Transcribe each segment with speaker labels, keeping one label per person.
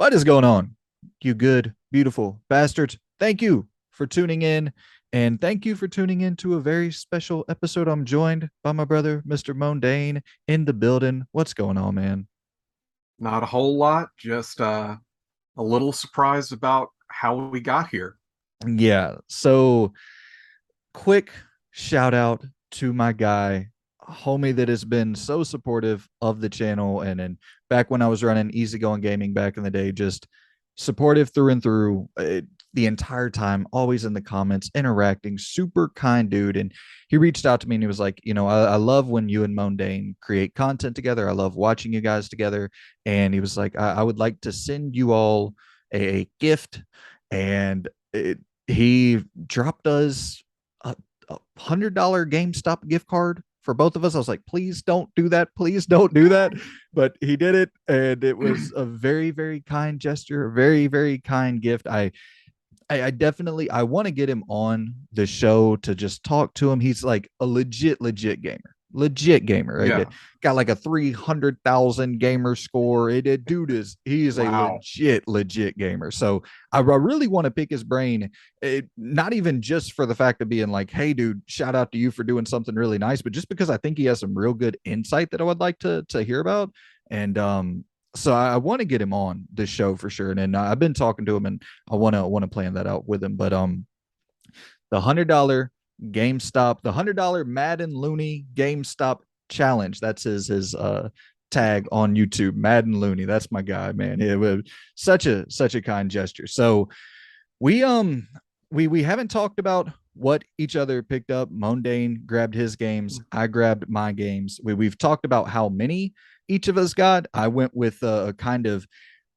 Speaker 1: What is going on, you good, beautiful bastards? Thank you for tuning in. And thank you for tuning in to a very special episode. I'm joined by my brother, Mr. Mondane, in the building. What's going on, man?
Speaker 2: Not a whole lot, just a little surprised about how we got here.
Speaker 1: Yeah. So, quick shout out to my guy, homie that has been so supportive of the channel. And back when I was running Easygoing Gaming back in the day, just supportive through and through the entire time, always in the comments, interacting, super kind dude. And he reached out to me and he was like, I love when you and Mondane create content together. I love watching you guys together. And he was like, I would like to send you all a gift. And he dropped us $100 GameStop gift card for both of us. I was like, please don't do that. Please don't do that. But he did it. And it was a very, very kind gesture, a very, very kind gift. I definitely I want to get him on the show to just talk to him. He's like a legit gamer. Legit gamer, right?
Speaker 2: Yeah.
Speaker 1: Got like a 300,000 gamer score. Dude he is a
Speaker 2: Wow.
Speaker 1: legit gamer. So I really want to pick his brain, not even just for the fact of being like, hey, dude, shout out to you for doing something really nice, but just because I think he has some real good insight that I would like to hear about. And so I want to get him on the show for sure. And then I've been talking to him, and I want to plan that out with him. But the $100 GameStop, the $100 MadNLooney GameStop challenge. That's his tag on YouTube. MadNLooney. That's my guy, man. It was such a kind gesture. So we we haven't talked about what each other picked up. Mondane grabbed his games. I grabbed my games. We've talked about how many each of us got. I went with a kind of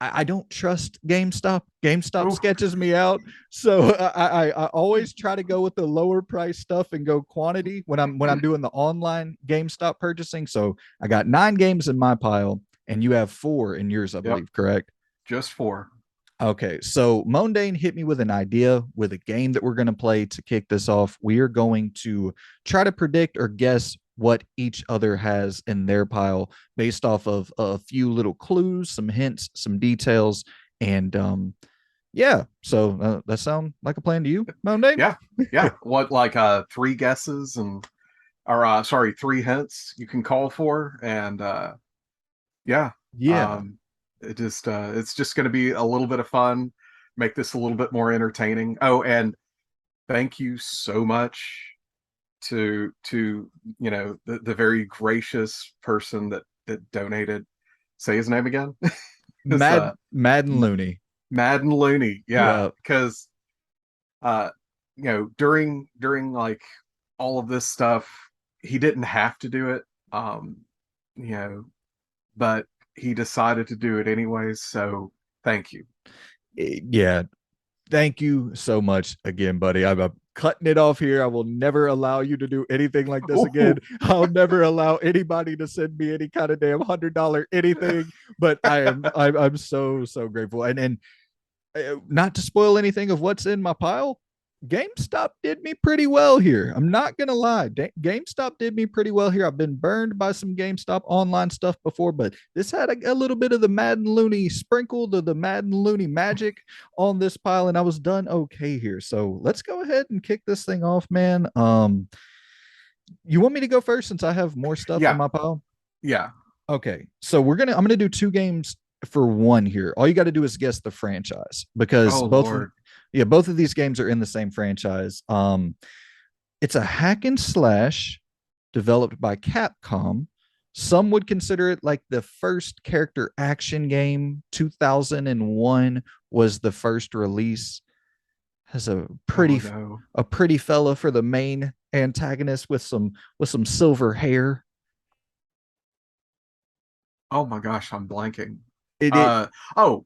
Speaker 1: I don't trust GameStop. GameStop
Speaker 2: Oh,
Speaker 1: sketches me out, so I always try to go with the lower price stuff and go quantity when I'm doing the online GameStop purchasing. So I got 9 games in my pile, and you have 4 in yours, I
Speaker 2: yep.
Speaker 1: believe. Correct?
Speaker 2: Just four.
Speaker 1: Okay, so Mondane hit me with an idea with a game that we're going to play to kick this off. We are going to try to predict or guess what each other has in their pile based off of a few little clues, some hints, some details, and yeah. So that sound like a plan to you, Mondane?
Speaker 2: Yeah. Yeah. What, like three guesses and or sorry, three hints you can call for. And yeah.
Speaker 1: Yeah,
Speaker 2: Um it's just gonna be a little bit of fun, make this a little bit more entertaining. Oh, and thank you so much to the very gracious person that donated. Say his name again. It's
Speaker 1: Madden Looney.
Speaker 2: MadNLooney. Yeah,
Speaker 1: Yeah,
Speaker 2: because uh during like all of this stuff, he didn't have to do it. um you know but he decided to do it anyways, so thank you.
Speaker 1: yeah. Thank you so much again, buddy. I'm cutting it off here. I will never allow you to do anything like this again.
Speaker 2: Ooh.
Speaker 1: I'll never allow anybody to send me any kind of damn $100 anything. But I'm so grateful. And not to spoil anything of what's in my pile, GameStop did me pretty well here. I'm not gonna lie. GameStop did me pretty well here. I've been burned by some GameStop online stuff before, but this had a little bit of the MadNLooney sprinkled, the MadNLooney magic on this pile, and I was done okay here. So let's go ahead and kick this thing off, man. You want me to go first since I have more stuff in
Speaker 2: Yeah.
Speaker 1: my pile?
Speaker 2: Yeah.
Speaker 1: Okay, so I'm gonna do 2 games for one here. All you got to do is guess the franchise because
Speaker 2: Oh Lord.
Speaker 1: both of these games are in the same franchise. It's a hack and slash developed by Capcom. Some would consider it like the first character action game. 2001 was the first release. Has
Speaker 2: Oh no.
Speaker 1: a pretty fella for the main antagonist with some silver hair.
Speaker 2: Oh my gosh, I'm blanking.
Speaker 1: It
Speaker 2: uh oh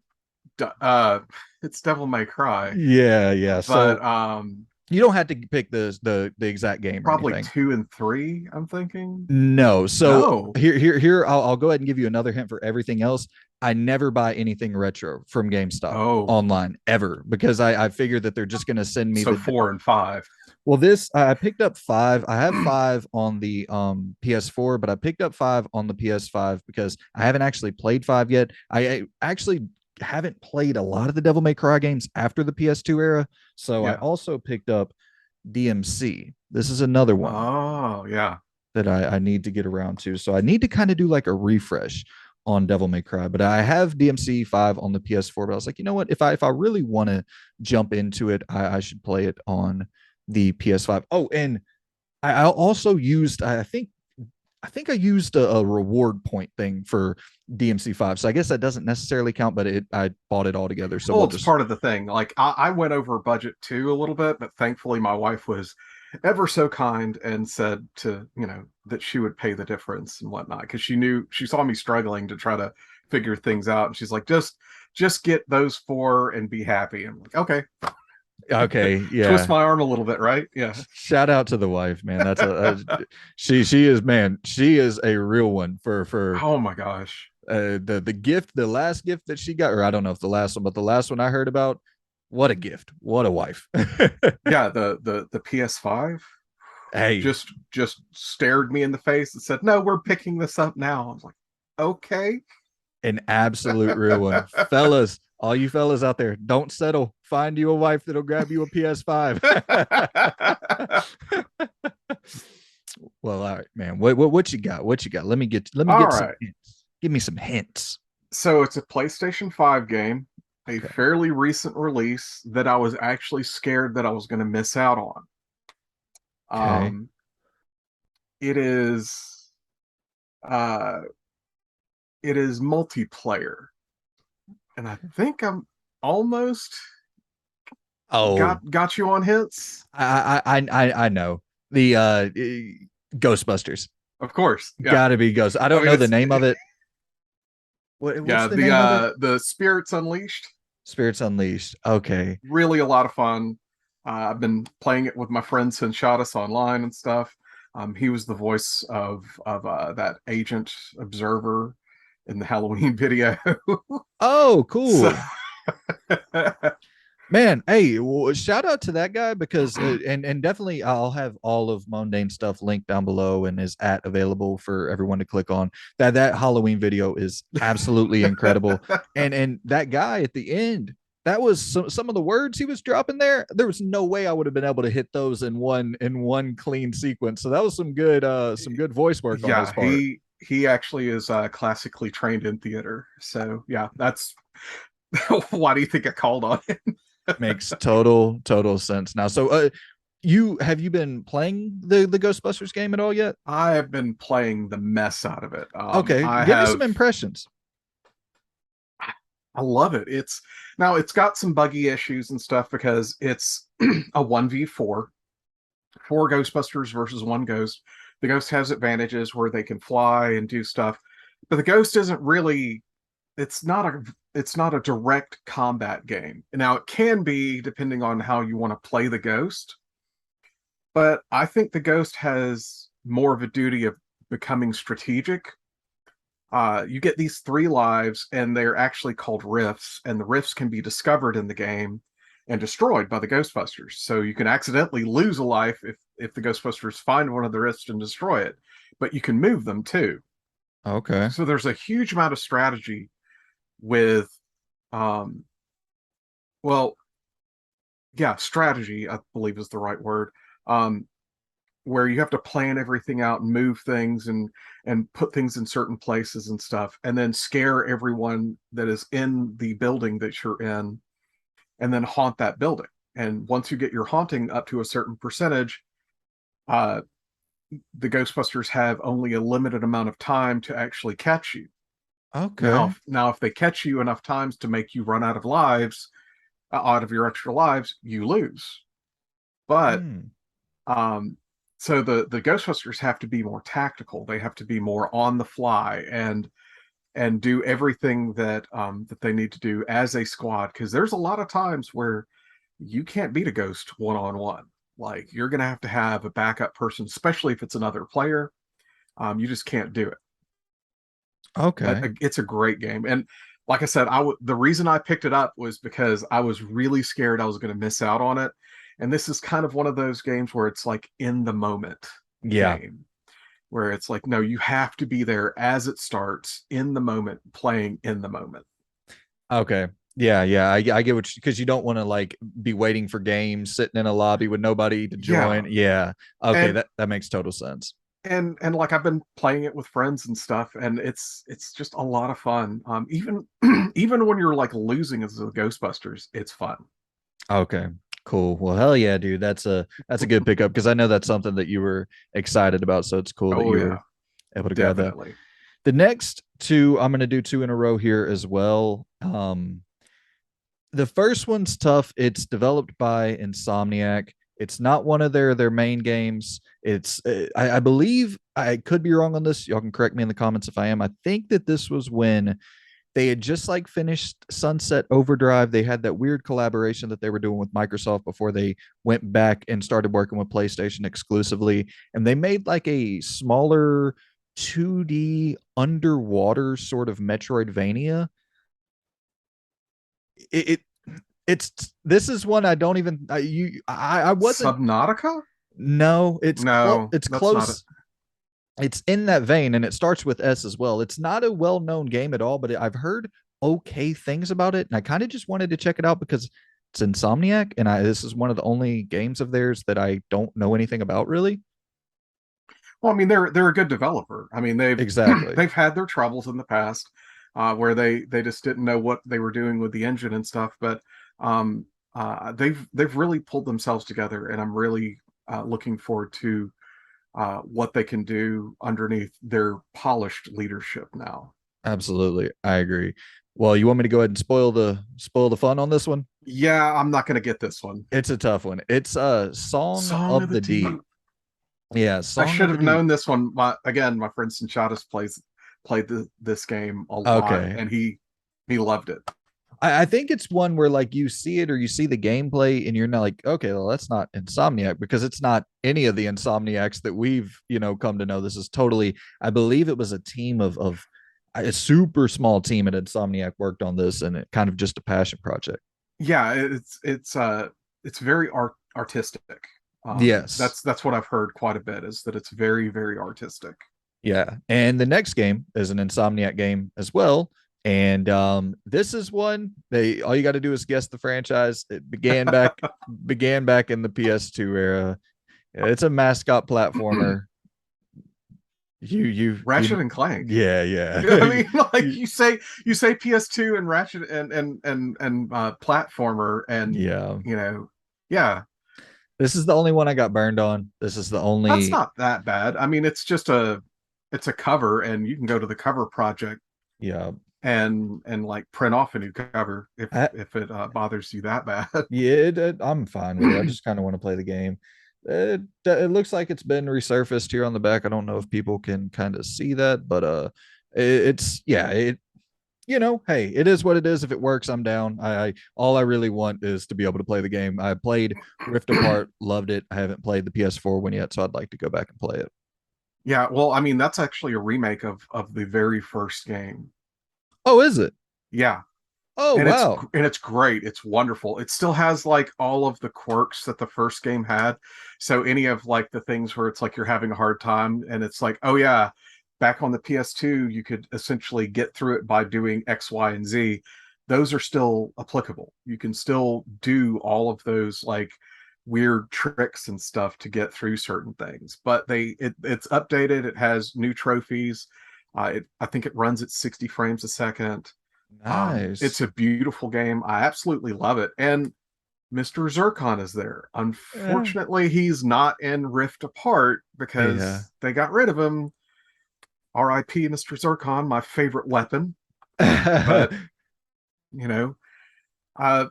Speaker 2: uh it's Devil May Cry.
Speaker 1: yeah.
Speaker 2: But
Speaker 1: So you don't have to pick the exact game or
Speaker 2: probably
Speaker 1: anything.
Speaker 2: two and three, I'm thinking.
Speaker 1: No. So
Speaker 2: No.
Speaker 1: here I'll go ahead and give you another hint for everything else. I never buy anything retro from GameStop
Speaker 2: Oh,
Speaker 1: online ever because I figured that they're just going to send me
Speaker 2: so
Speaker 1: the
Speaker 2: four and five.
Speaker 1: well this I picked up 5. I have 5 on the PS4, but I picked up 5 on the PS5 because I haven't actually played 5 yet. I actually haven't played a lot of the Devil May Cry games after the PS2 era. So I
Speaker 2: Yeah.
Speaker 1: also picked up DMC. This is another one
Speaker 2: Oh, yeah.
Speaker 1: that I need to get around to. So I need to kind of do like a refresh on Devil May Cry. But I have DMC 5 on the PS4. But I was like, you know what? If I really want to jump into it, I should play it on the PS5. Oh, and I also used I think I used a reward point thing for DMC5. So I guess that doesn't necessarily count, but I bought it all together. So
Speaker 2: Well,
Speaker 1: we'll
Speaker 2: it's
Speaker 1: just
Speaker 2: part of the thing. Like I went over budget too a little bit, but thankfully my wife was ever so kind and said to, that she would pay the difference and whatnot because she saw me struggling to try to figure things out. And she's like, just get those four and be happy. I'm like, okay.
Speaker 1: okay,
Speaker 2: Twist
Speaker 1: yeah.
Speaker 2: my arm a little bit, right? Yeah.
Speaker 1: Shout out to the wife, man. That's she is, man. She is a real one for
Speaker 2: Oh my gosh.
Speaker 1: the gift, the last gift that she got, or I don't know if the last one, but the last one I heard about. What a gift! What a wife!
Speaker 2: Yeah, the PS5
Speaker 1: Hey,
Speaker 2: just stared me in the face and said, "No, we're picking this up now." I was like, "Okay."
Speaker 1: an absolute real one, fellas. All you fellas out there, don't settle. Find you a wife that'll grab you a PS5. Well, all right, man. What you got? What you got? Let me
Speaker 2: All
Speaker 1: get some
Speaker 2: right.
Speaker 1: hints. Give me some hints.
Speaker 2: So it's a PlayStation 5 game, a
Speaker 1: Okay.
Speaker 2: fairly recent release that I was actually scared that I was going to miss out on.
Speaker 1: Okay.
Speaker 2: Um, it is uh it is multiplayer, and I think I'm almost
Speaker 1: Oh,
Speaker 2: got you on hints.
Speaker 1: I know the Ghostbusters.
Speaker 2: Of course. Yeah.
Speaker 1: Got to be Ghost. I
Speaker 2: I
Speaker 1: don't
Speaker 2: mean
Speaker 1: know the
Speaker 2: it's
Speaker 1: name of it. What's
Speaker 2: yeah,
Speaker 1: the name of it?
Speaker 2: the Spirits Unleashed,
Speaker 1: Spirits Unleashed. Okay.
Speaker 2: really a lot of fun. I've been playing it with my friend Sinchatus online and stuff. He was the voice of that agent observer in the Halloween video.
Speaker 1: Oh,
Speaker 2: So
Speaker 1: cool. Man, hey, well, shout out to that guy because and definitely I'll have all of Mundane stuff linked down below and is at available for everyone to click on. That Halloween video is absolutely incredible. And that guy at the end, that was some of the words he was dropping there. There was no way I would have been able to hit those in one clean sequence. So that was some good voice work on his
Speaker 2: yeah,
Speaker 1: part.
Speaker 2: he actually is classically trained in theater. So yeah, that's why do you think I called on it?
Speaker 1: Makes total sense now. So you been playing the Ghostbusters game at all yet?
Speaker 2: I have been playing the mess out of it.
Speaker 1: Okay, give me some impressions.
Speaker 2: I love it. It's got some buggy issues and stuff because it's a 1v4, four Ghostbusters versus one ghost. The ghost has advantages where they can fly and do stuff, but the ghost isn't really it's not a direct combat game. Now it can be depending on how you want to play the ghost, but I think the ghost has more of a duty of becoming strategic. You get these three lives, and they're actually called rifts, and the rifts can be discovered in the game and destroyed by the Ghostbusters. So you can accidentally lose a life if the Ghostbusters find one of the rifts and destroy it, but you can move them too.
Speaker 1: Okay.
Speaker 2: So there's a huge amount of strategy with, um, well, yeah, strategy, I believe is the right word. Um, where you have to plan everything out and move things and put things in certain places and stuff, and then scare everyone that is in the building that you're in, and then haunt that building. And once you get your haunting up to a certain percentage, uh, the Ghostbusters have only a limited amount of time to actually catch you.
Speaker 1: Okay.
Speaker 2: Now, if they catch you enough times to make you run out of lives, out of your extra lives, you lose. But
Speaker 1: Hmm.
Speaker 2: Um, so the Ghostbusters have to be more tactical. They have to be more on the fly and do everything that they need to do as a squad. Because there's a lot of times where you can't beat a ghost one on one. Like you're gonna have to have a backup person, especially if it's another player. You just can't do it. But
Speaker 1: Okay.
Speaker 2: it's a great game, and like I said, the reason I picked it up was because I was really scared I was going to miss out on it. And this is kind of one of those games where it's like in the moment
Speaker 1: Yeah.
Speaker 2: game, where it's like, no, you have to be there as it starts in the moment, playing in the moment.
Speaker 1: Okay. Yeah, yeah. I get what because you don't want to like be waiting for games, sitting in a lobby with nobody to
Speaker 2: Yeah.
Speaker 1: join. Yeah. Okay,
Speaker 2: And
Speaker 1: that makes total sense.
Speaker 2: and like I've been playing it with friends and stuff, and it's just a lot of fun. Even even when you're like losing as the Ghostbusters, it's fun.
Speaker 1: Okay. Cool. Well, hell yeah, dude. That's a good pickup because I know that's something that you were excited about. So it's cool that
Speaker 2: Oh
Speaker 1: you
Speaker 2: yeah,
Speaker 1: were able to grab that.
Speaker 2: definitely.
Speaker 1: The next two, I'm gonna do two in a row here as well. The first one's tough. It's developed by Insomniac. It's not one of their main games. It's I believe I could be wrong on this. Y'all can correct me in the comments if I am. I think that this was when they had just like finished Sunset Overdrive. They had that weird collaboration that they were doing with Microsoft before they went back and started working with PlayStation exclusively. And they made like a smaller 2D underwater sort of Metroidvania. It it's this is one I don't even I wasn't.
Speaker 2: Subnautica?
Speaker 1: No,
Speaker 2: No,
Speaker 1: it's
Speaker 2: that's not it.
Speaker 1: close. It's in that vein and it starts with S as well. It's not a well-known game at all, but I've heard okay things about it and I kind of just wanted to check it out because it's Insomniac and I this is one of the only games of theirs that I don't know anything about really.
Speaker 2: Well, I mean, they're a good developer. I mean, they've
Speaker 1: Exactly.
Speaker 2: they've had their troubles in the past, where they just didn't know what they were doing with the engine and stuff. But um, they've really pulled themselves together, and I'm really looking forward to what they can do underneath their polished leadership now.
Speaker 1: Absolutely. I agree. Well, you want me to go ahead and spoil the fun on this one?
Speaker 2: Yeah, I'm not going to get this one.
Speaker 1: It's a tough one. It's Song
Speaker 2: Song of
Speaker 1: of
Speaker 2: the
Speaker 1: the Deep.
Speaker 2: Deep.
Speaker 1: Yeah,
Speaker 2: I
Speaker 1: Song
Speaker 2: should
Speaker 1: of the
Speaker 2: have
Speaker 1: Deep.
Speaker 2: known this one. Again, my friend Sinchadas played this game a lot,
Speaker 1: Okay.
Speaker 2: and he loved it.
Speaker 1: I think it's one where like you see it or you see the gameplay and you're not like, okay, well, that's not Insomniac because it's not any of the Insomniacs that we've, come to know. This is totally, I believe it was a team of a super small team at Insomniac worked on this and it kind of just a passion project.
Speaker 2: Yeah, it's very artistic.
Speaker 1: Yes.
Speaker 2: That's what I've heard quite a bit is that it's very very artistic.
Speaker 1: Yeah. And the next game is an Insomniac game as well. And this is one they all you got to do is guess the franchise. It began back in the PS2 era. Yeah, it's a mascot platformer. You
Speaker 2: Ratchet and Clank.
Speaker 1: yeah, yeah.
Speaker 2: I mean, like
Speaker 1: You-
Speaker 2: you say PS2 and Ratchet and platformer, and
Speaker 1: yeah.
Speaker 2: you know, yeah,
Speaker 1: This is the only one I got burned on. This is the
Speaker 2: that's
Speaker 1: only
Speaker 2: not that bad. I mean, it's a cover, and you can go to the cover project
Speaker 1: yeah.
Speaker 2: and like print off a new cover
Speaker 1: I,
Speaker 2: if it bothers you that bad.
Speaker 1: yeah, I'm fine with it. I just kind of want to play the game. It looks like it's been resurfaced here on the back. I don't know if people can kind of see that, but it's yeah, hey, it is what it is. If it works, I'm down. I all I really want is to be able to play the game. I played Rift Apart, loved it. I haven't played the PS4 one yet, so I'd like to go back and play it.
Speaker 2: Yeah, well, I mean, that's actually a remake of the very first game.
Speaker 1: Oh, is it?
Speaker 2: Yeah,
Speaker 1: Oh, wow.
Speaker 2: and it's great. It's wonderful. It still has like all of the quirks that the first game had. So any of like the things where it's like you're having a hard time and it's like, oh yeah, back on the PS2 you could essentially get through it by doing X, Y, and Z. Those are still applicable. You can still do all of those like weird tricks and stuff to get through certain things. But it's updated. It has new trophies. I think it runs at 60 frames a second. It's
Speaker 1: Nice.
Speaker 2: a beautiful game. I absolutely love it. And Mr. Zircon is there.
Speaker 1: Yeah.
Speaker 2: Unfortunately, he's not in Rift Apart
Speaker 1: Yeah.
Speaker 2: because they got rid of him. R.I.P. Mr. Zircon, my favorite weapon. But you know, uh,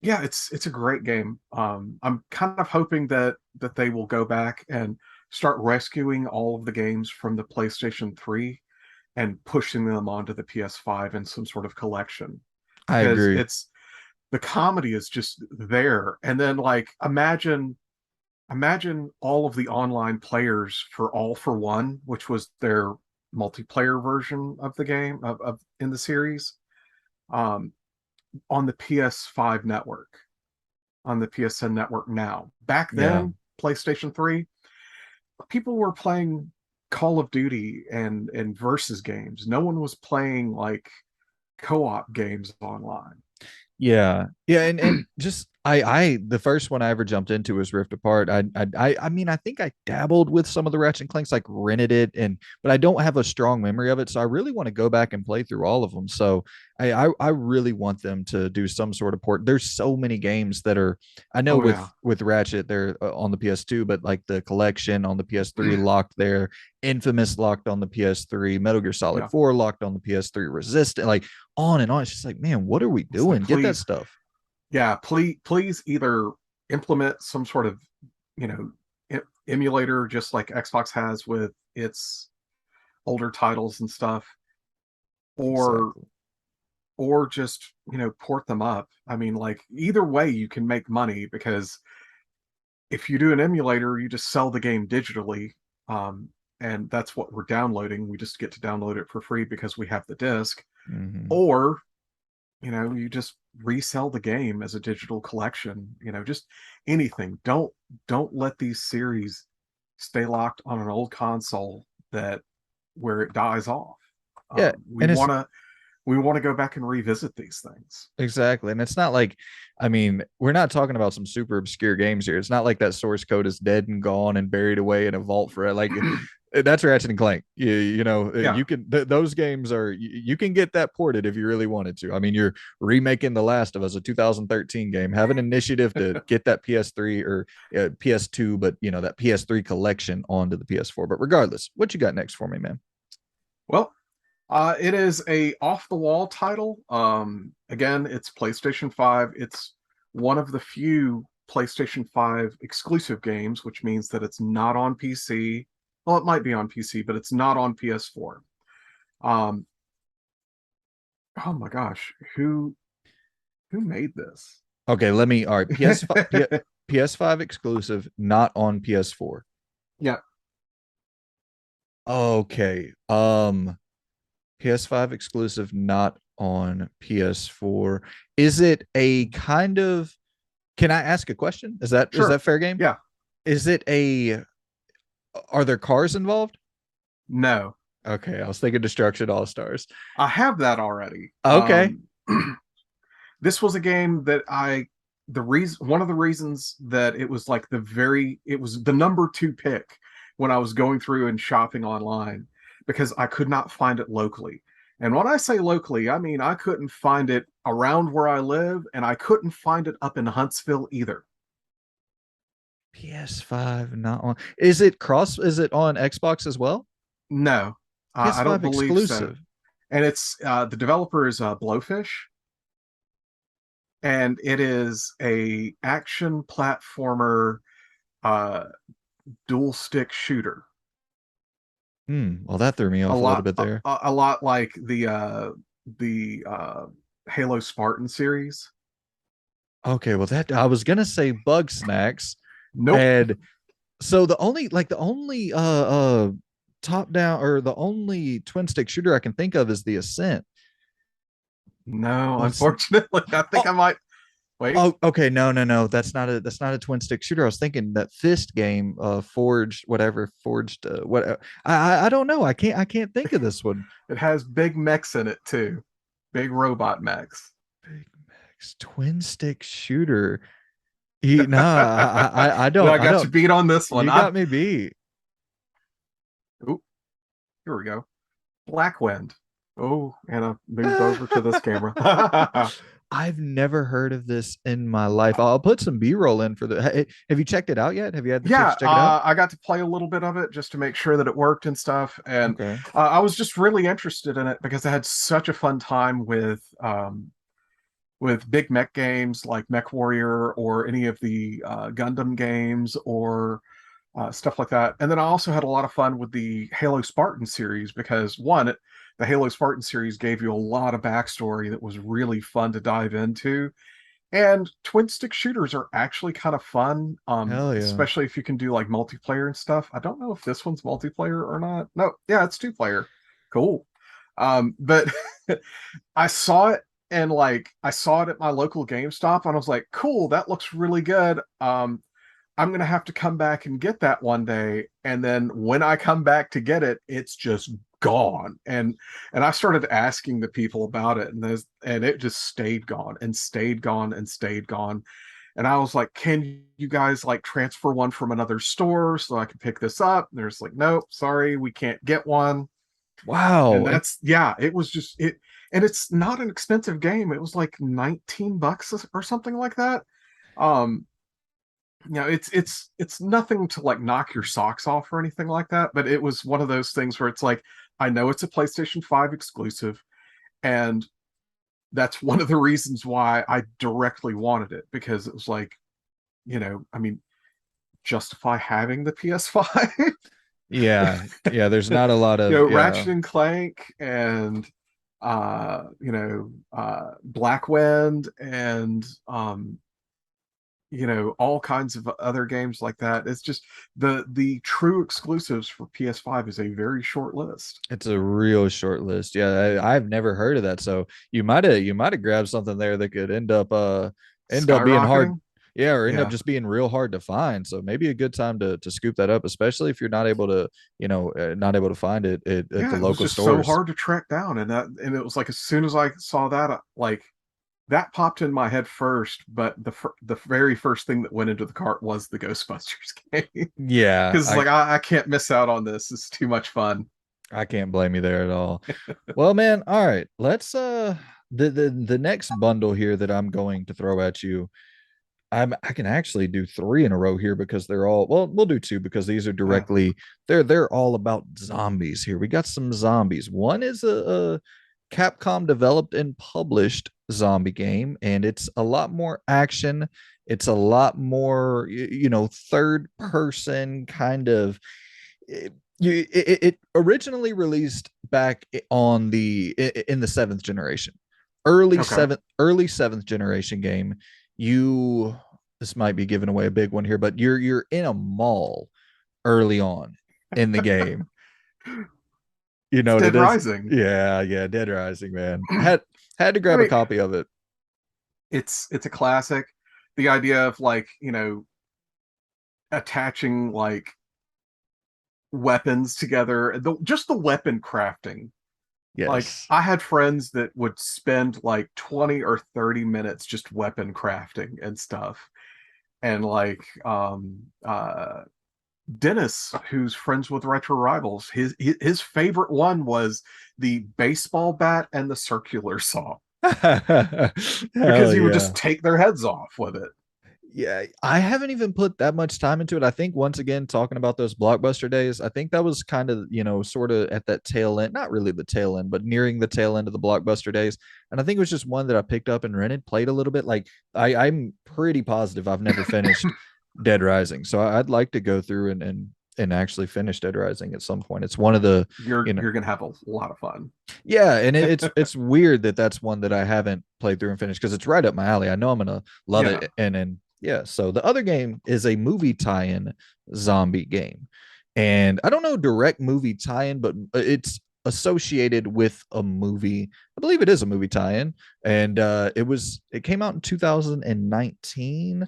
Speaker 2: yeah, it's a great game. I'm kind of hoping that they will go back and start rescuing all of the games from the PlayStation 3 and pushing them onto the PS5 in some sort of collection
Speaker 1: I
Speaker 2: because
Speaker 1: agree.
Speaker 2: it's the comedy is just there. And then like imagine all of the online players for All for One, which was their multiplayer version of the game of in the series, um, on the PS5 network, on the PSN network now. Back
Speaker 1: Yeah.
Speaker 2: then, PlayStation 3, people were playing Call of Duty and versus games. No one was playing like co-op games online.
Speaker 1: Yeah, yeah, and just I the first one I ever jumped into was Rift Apart. I mean I think I dabbled with some of the Ratchet and Clanks, like rented it, and but I don't have a strong memory of it, so I really want to go back and play through all of them. So I really want them to do some sort of port. There's so many games that are, I know
Speaker 2: Oh yeah.
Speaker 1: with Ratchet they're on the PS2, but like the collection on the PS3 locked there, Infamous locked on the PS3, Metal Gear Solid
Speaker 2: Yeah.
Speaker 1: 4 locked on the PS3, Resist, like on and on. It's just like, man, what are we
Speaker 2: It's like,
Speaker 1: doing? Get that
Speaker 2: please,
Speaker 1: stuff.
Speaker 2: yeah, please either implement some sort of, you know, emulator just like Xbox has with its older titles and stuff, or
Speaker 1: Exactly.
Speaker 2: just, port them up. I mean, like either way you can make money, because if you do an emulator, you just sell the game digitally. Um, and that's what we're downloading. We just get to download it for free because we have the disc.
Speaker 1: Mm-hmm.
Speaker 2: Or, you just resell the game as a digital collection. Just anything. Don't let these series stay locked on an old console that where it dies off.
Speaker 1: Yeah,
Speaker 2: We
Speaker 1: and it's
Speaker 2: want to we want to go back and revisit these things.
Speaker 1: exactly, and it's not like, I mean, we're not talking about some super obscure games here. It's not like that source code is dead and gone and buried away in a vault for it. Like that's Ratchet and Clank. You know,
Speaker 2: Yeah.
Speaker 1: you can those games are you can get that ported if you really wanted to. I mean, you're remaking The Last of Us, a 2013 game. Have an initiative to get that PS3 or PS2, but you know that PS3 collection onto the PS4. But regardless, what you got next for me, man?
Speaker 2: Well, it is a off the wall title. Again, it's PlayStation 5. It's one of the few PlayStation 5 exclusive games, which means that it's not on PC. Well, it might be on PC, but it's not on PS4. Um, oh my gosh, who made this?
Speaker 1: Okay, let me. All right, PS5 exclusive, not on PS4.
Speaker 2: Yeah,
Speaker 1: Okay. PS5 exclusive, not on PS4. Is it a kind of, can I ask a question? Is
Speaker 2: sure.
Speaker 1: that fair game?
Speaker 2: Yeah,
Speaker 1: Is it a, are there cars involved?
Speaker 2: no,
Speaker 1: Okay, I was thinking Destruction All Stars.
Speaker 2: I have that already.
Speaker 1: Okay.
Speaker 2: This was a game that the reason one of the reasons that it was like it was the number two pick when I was going through and shopping online, because I could not find it locally. And when I say locally, I mean I couldn't find it around where I live, and I couldn't find it up in Huntsville either.
Speaker 1: PS5 not on. Is it on Xbox as well?
Speaker 2: No, I don't
Speaker 1: PS5
Speaker 2: believe so.
Speaker 1: exclusive.
Speaker 2: And it's the developer is Blowfish, and it is a action platformer, uh, dual stick shooter.
Speaker 1: Well, that threw me
Speaker 2: A
Speaker 1: off a little
Speaker 2: lot,
Speaker 1: bit there.
Speaker 2: a lot like the Halo Spartan series.
Speaker 1: Okay, well that I was gonna say Bug Snacks,
Speaker 2: Nope.
Speaker 1: and so the only top down or the only twin stick shooter I can think of is the Ascent.
Speaker 2: No,
Speaker 1: But
Speaker 2: unfortunately, I think
Speaker 1: oh
Speaker 2: I might wait.
Speaker 1: oh okay, no, that's not a twin stick shooter. I was thinking that Fist game, Forged, whatever, Forged, what I don't know. I can't think of this one.
Speaker 2: It has big mechs in it too, big robot mechs.
Speaker 1: Big Max twin stick shooter. Nah,
Speaker 2: I
Speaker 1: I
Speaker 2: got you
Speaker 1: don't.
Speaker 2: beat on this one.
Speaker 1: You got me beat.
Speaker 2: Oop, here we go. Blackwind. Oh, and I moved over to this camera.
Speaker 1: I've never heard of this in my life. I'll put some B-roll in for the. Have you checked it out yet? Have you had the chance
Speaker 2: Yeah,
Speaker 1: to check it out?
Speaker 2: I got to play a little bit of it just to make sure that it worked and stuff. And
Speaker 1: Okay.
Speaker 2: I was just really interested in it because I had such a fun time with big mech games like Mech Warrior or any of the Gundam games or stuff like that. And then I also had a lot of fun with the Halo Spartan series because the Halo Spartan series gave you a lot of backstory that was really fun to dive into. And twin stick shooters are actually kind of fun,
Speaker 1: Hell yeah.
Speaker 2: especially if you can do like multiplayer and stuff. I don't know if this one's multiplayer or not. No, yeah, it's two player. Cool. But I saw it, and like I saw it at my local GameStop, and I was like, cool, that looks really good. I'm gonna have to come back and get that one day. And then when I come back to get it, it's just gone. And I started asking the people about it, and it just stayed gone and stayed gone and stayed gone. And I was like, can you guys like transfer one from another store so I can pick this up? And there's like, nope, sorry, we can't get one. And
Speaker 1: Wow.
Speaker 2: that's, yeah, it was just it. And it's not an expensive game. It was like $19 or something like that. Um, it's nothing to like knock your socks off or anything like that, but it was one of those things where it's like, I know it's a PlayStation 5 exclusive, and that's one of the reasons why I directly wanted it, because it was like, I mean, justify having the PS5.
Speaker 1: Yeah. Yeah. There's not a lot of,
Speaker 2: Ratchet
Speaker 1: yeah.
Speaker 2: and Clank and Black Wind and all kinds of other games like that. It's just the true exclusives for PS5 is a very short list.
Speaker 1: It's a real short list. Yeah, I've never heard of that. So you might have grabbed something there that could end up being hard.
Speaker 2: Skyrocketing.
Speaker 1: Yeah, or end up
Speaker 2: Yeah.
Speaker 1: just being real hard to find. So maybe a good time to scoop that up, especially if you're not able to, not able to find it at the
Speaker 2: Yeah, it was
Speaker 1: local
Speaker 2: just so
Speaker 1: stores.
Speaker 2: hard to track down, and it was like as soon as I saw that, like that popped in my head first. But the very first thing that went into the cart was the Ghostbusters game,
Speaker 1: Yeah,
Speaker 2: because like I can't miss out on this. It's too much fun.
Speaker 1: I can't blame you there at all. Well, man, all right. Let's the next bundle here that I'm going to throw at you. I can actually do three in a row here because they're all, well, we'll do two because these are
Speaker 2: Yeah.
Speaker 1: directly, they're all about zombies here. We got some zombies. One is a Capcom developed and published zombie game, and it's a lot more action. It's a lot more, third person kind of. It originally released back on in the seventh generation,
Speaker 2: Okay.
Speaker 1: early seventh generation game. You This might be giving away a big one here, but you're in a mall early on in the game. You
Speaker 2: It's
Speaker 1: know what it
Speaker 2: Dead
Speaker 1: is?
Speaker 2: Rising.
Speaker 1: Yeah, yeah, Dead Rising, man.
Speaker 2: I
Speaker 1: Had to grab a
Speaker 2: mean,
Speaker 1: copy of it.
Speaker 2: it's a classic. The idea of like attaching like weapons together, just the weapon crafting. Like
Speaker 1: Yes.
Speaker 2: I had friends that would spend like 20 or 30 minutes just weapon crafting and stuff. And like Dennis, who's friends with Retro Rivals, his favorite one was the baseball bat and the circular saw, because
Speaker 1: Hell
Speaker 2: he would
Speaker 1: yeah.
Speaker 2: just take their heads off with it.
Speaker 1: Yeah, I haven't even put that much time into it. I think once again, talking about those blockbuster days, I think that was kind of, sort of at that tail end, not really the tail end, but nearing the tail end of the blockbuster days. And I think it was just one that I picked up and rented, played a little bit. Like I'm pretty positive I've never finished Dead Rising. So I'd like to go through and actually finish Dead Rising at some point. It's one of the,
Speaker 2: You're
Speaker 1: you know,
Speaker 2: you're gonna have a lot of fun.
Speaker 1: yeah, and it's weird that that's one that I haven't played through and finished because it's right up my alley. I know I'm gonna love
Speaker 2: Yeah.
Speaker 1: it, and yeah. So the other game is a movie tie-in zombie game, and I don't know direct movie tie-in, but it's associated with a movie. I believe it is a movie tie-in, and it came out in 2019.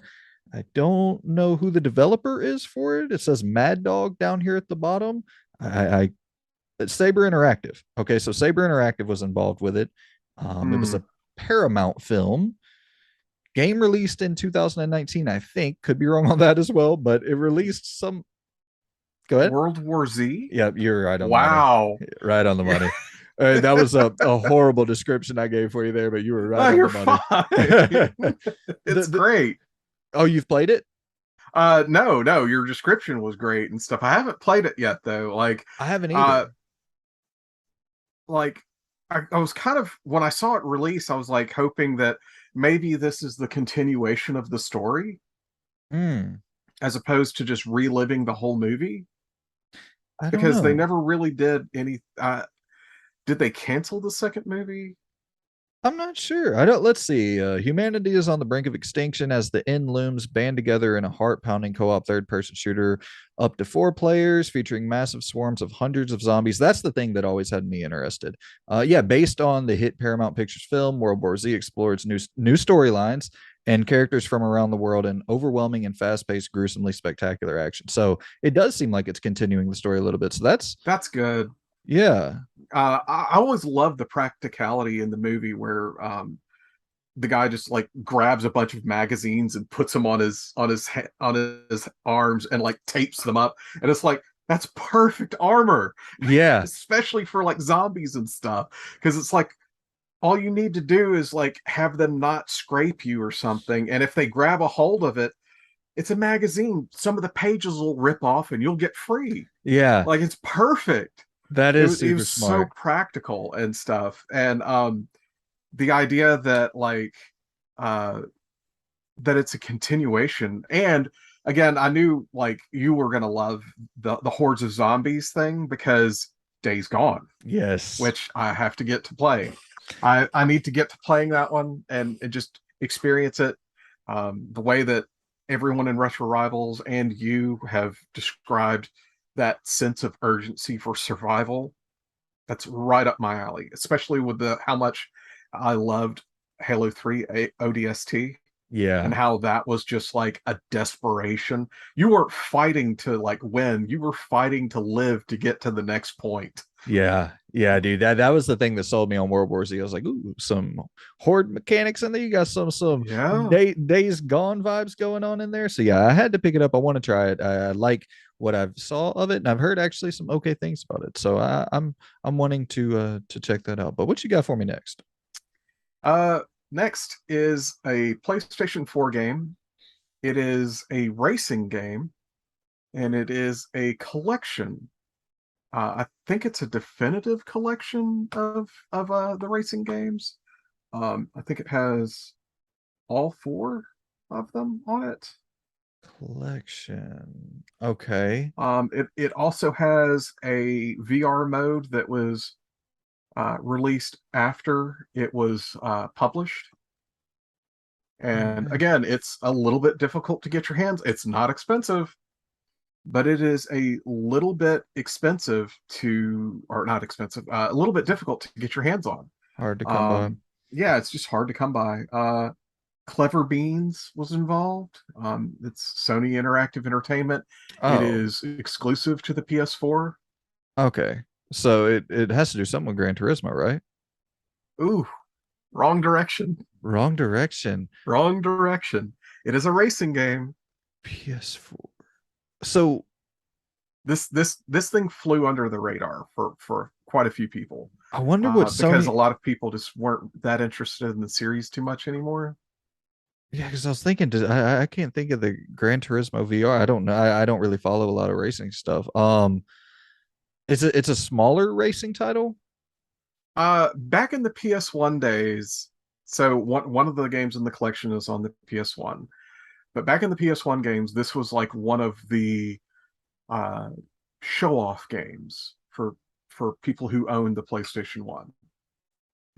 Speaker 1: I don't know who the developer is for it. It says Mad Dog down here at the bottom. I Saber Interactive. Okay, so Saber Interactive was involved with it. It was
Speaker 2: Hmm.
Speaker 1: a Paramount film. Game released in 2019, I think. Could be wrong on that as well, but it released some. Go ahead.
Speaker 2: World War Z.
Speaker 1: Yeah, you're right on the money.
Speaker 2: Wow.
Speaker 1: Right on the money. That was a horrible description I gave for you there, but you were right
Speaker 2: Oh,
Speaker 1: on
Speaker 2: you're
Speaker 1: the money.
Speaker 2: fine. It's
Speaker 1: the,
Speaker 2: great.
Speaker 1: oh, you've played it?
Speaker 2: No, no, your description was great and stuff. I haven't played it yet though.
Speaker 1: I haven't
Speaker 2: Uh,
Speaker 1: either.
Speaker 2: like I was kind of, when I saw it release, I was like hoping that maybe this is the continuation of the story
Speaker 1: Hmm.
Speaker 2: as opposed to just reliving the whole movie,
Speaker 1: I don't
Speaker 2: because they
Speaker 1: know.
Speaker 2: never really did any. Did they cancel the second movie?
Speaker 1: I'm not sure. I don't. Let's see. Humanity is on the brink of extinction as the end looms band together in a heart-pounding co-op third-person shooter, up to 4 players, featuring massive swarms of hundreds of zombies. That's the thing that always had me interested. Yeah, based on the hit Paramount Pictures film, World War Z explores new storylines and characters from around the world in overwhelming and fast-paced, gruesomely spectacular action. So it does seem like it's continuing the story a little bit. So that's
Speaker 2: That's good.
Speaker 1: Yeah.
Speaker 2: I always loved the practicality in the movie where the guy just like grabs a bunch of magazines and puts them on his arms and like tapes them up, and it's like that's perfect armor,
Speaker 1: Yeah.
Speaker 2: especially for like zombies and stuff, because it's like all you need to do is like have them not scrape you or something, and if they grab a hold of it, it's a magazine, some of the pages will rip off and you'll get free.
Speaker 1: Yeah.
Speaker 2: Like it's perfect.
Speaker 1: That
Speaker 2: it
Speaker 1: is
Speaker 2: was it
Speaker 1: super
Speaker 2: was so
Speaker 1: smart.
Speaker 2: practical and stuff, and the idea that like uh that it's a continuation. And again, I knew like you were gonna love the hordes of zombies thing because Days Gone,
Speaker 1: Yes.
Speaker 2: which I have to get to play. I need to get to playing that one and just experience it. The way that everyone in Retro Rivals and you have described that sense of urgency for survival, that's right up my alley, especially with the how much I loved Halo 3 ODST, and
Speaker 1: Yeah.
Speaker 2: how that was just like a desperation. You weren't fighting to like win, you were fighting to live to get to the next point.
Speaker 1: Yeah, yeah, dude. That was the thing that sold me on World War Z. I was like, ooh, some horde mechanics in there. You got some
Speaker 2: Yeah.
Speaker 1: days gone vibes going on in there. So yeah, I had to pick it up. I want to try it. I like what I've saw of it, and I've heard actually some okay things about it. So I'm wanting to check that out. But what you got for me next?
Speaker 2: Uh, Next is a PlayStation 4 game. It is a racing game, and it is a collection. I think it's a definitive collection of the racing games. I think it has all four of them on it.
Speaker 1: Collection. Okay.
Speaker 2: It also has a VR mode that was released after it was published.
Speaker 1: All
Speaker 2: And
Speaker 1: right.
Speaker 2: again, it's a little bit difficult to get your hands. It's not expensive, but it is a little bit expensive to, or not expensive, a little bit difficult to get your hands on.
Speaker 1: Hard to come by.
Speaker 2: Um, yeah, it's just hard to come by. Clever Beans was involved. It's Sony Interactive Entertainment. It
Speaker 1: Oh,
Speaker 2: is exclusive to the PS4.
Speaker 1: okay. So it has to do something with Gran Turismo, right?
Speaker 2: Ooh, wrong direction.
Speaker 1: Wrong direction.
Speaker 2: Wrong direction. It is a racing game.
Speaker 1: PS4. So
Speaker 2: This thing flew under the radar for quite a few people,
Speaker 1: I wonder what
Speaker 2: because a
Speaker 1: Sony.
Speaker 2: lot of people just weren't that interested in the series too much anymore.
Speaker 1: Yeah, because I was thinking, I can't think of the Gran Turismo VR. I don't know. I don't really follow a lot of racing stuff. It's a smaller racing title.
Speaker 2: Back in the PS1 days, so one of the games in the collection is on the PS1. But back in the PS1 games, this was like one of the uh, show off games for people who owned the PlayStation 1.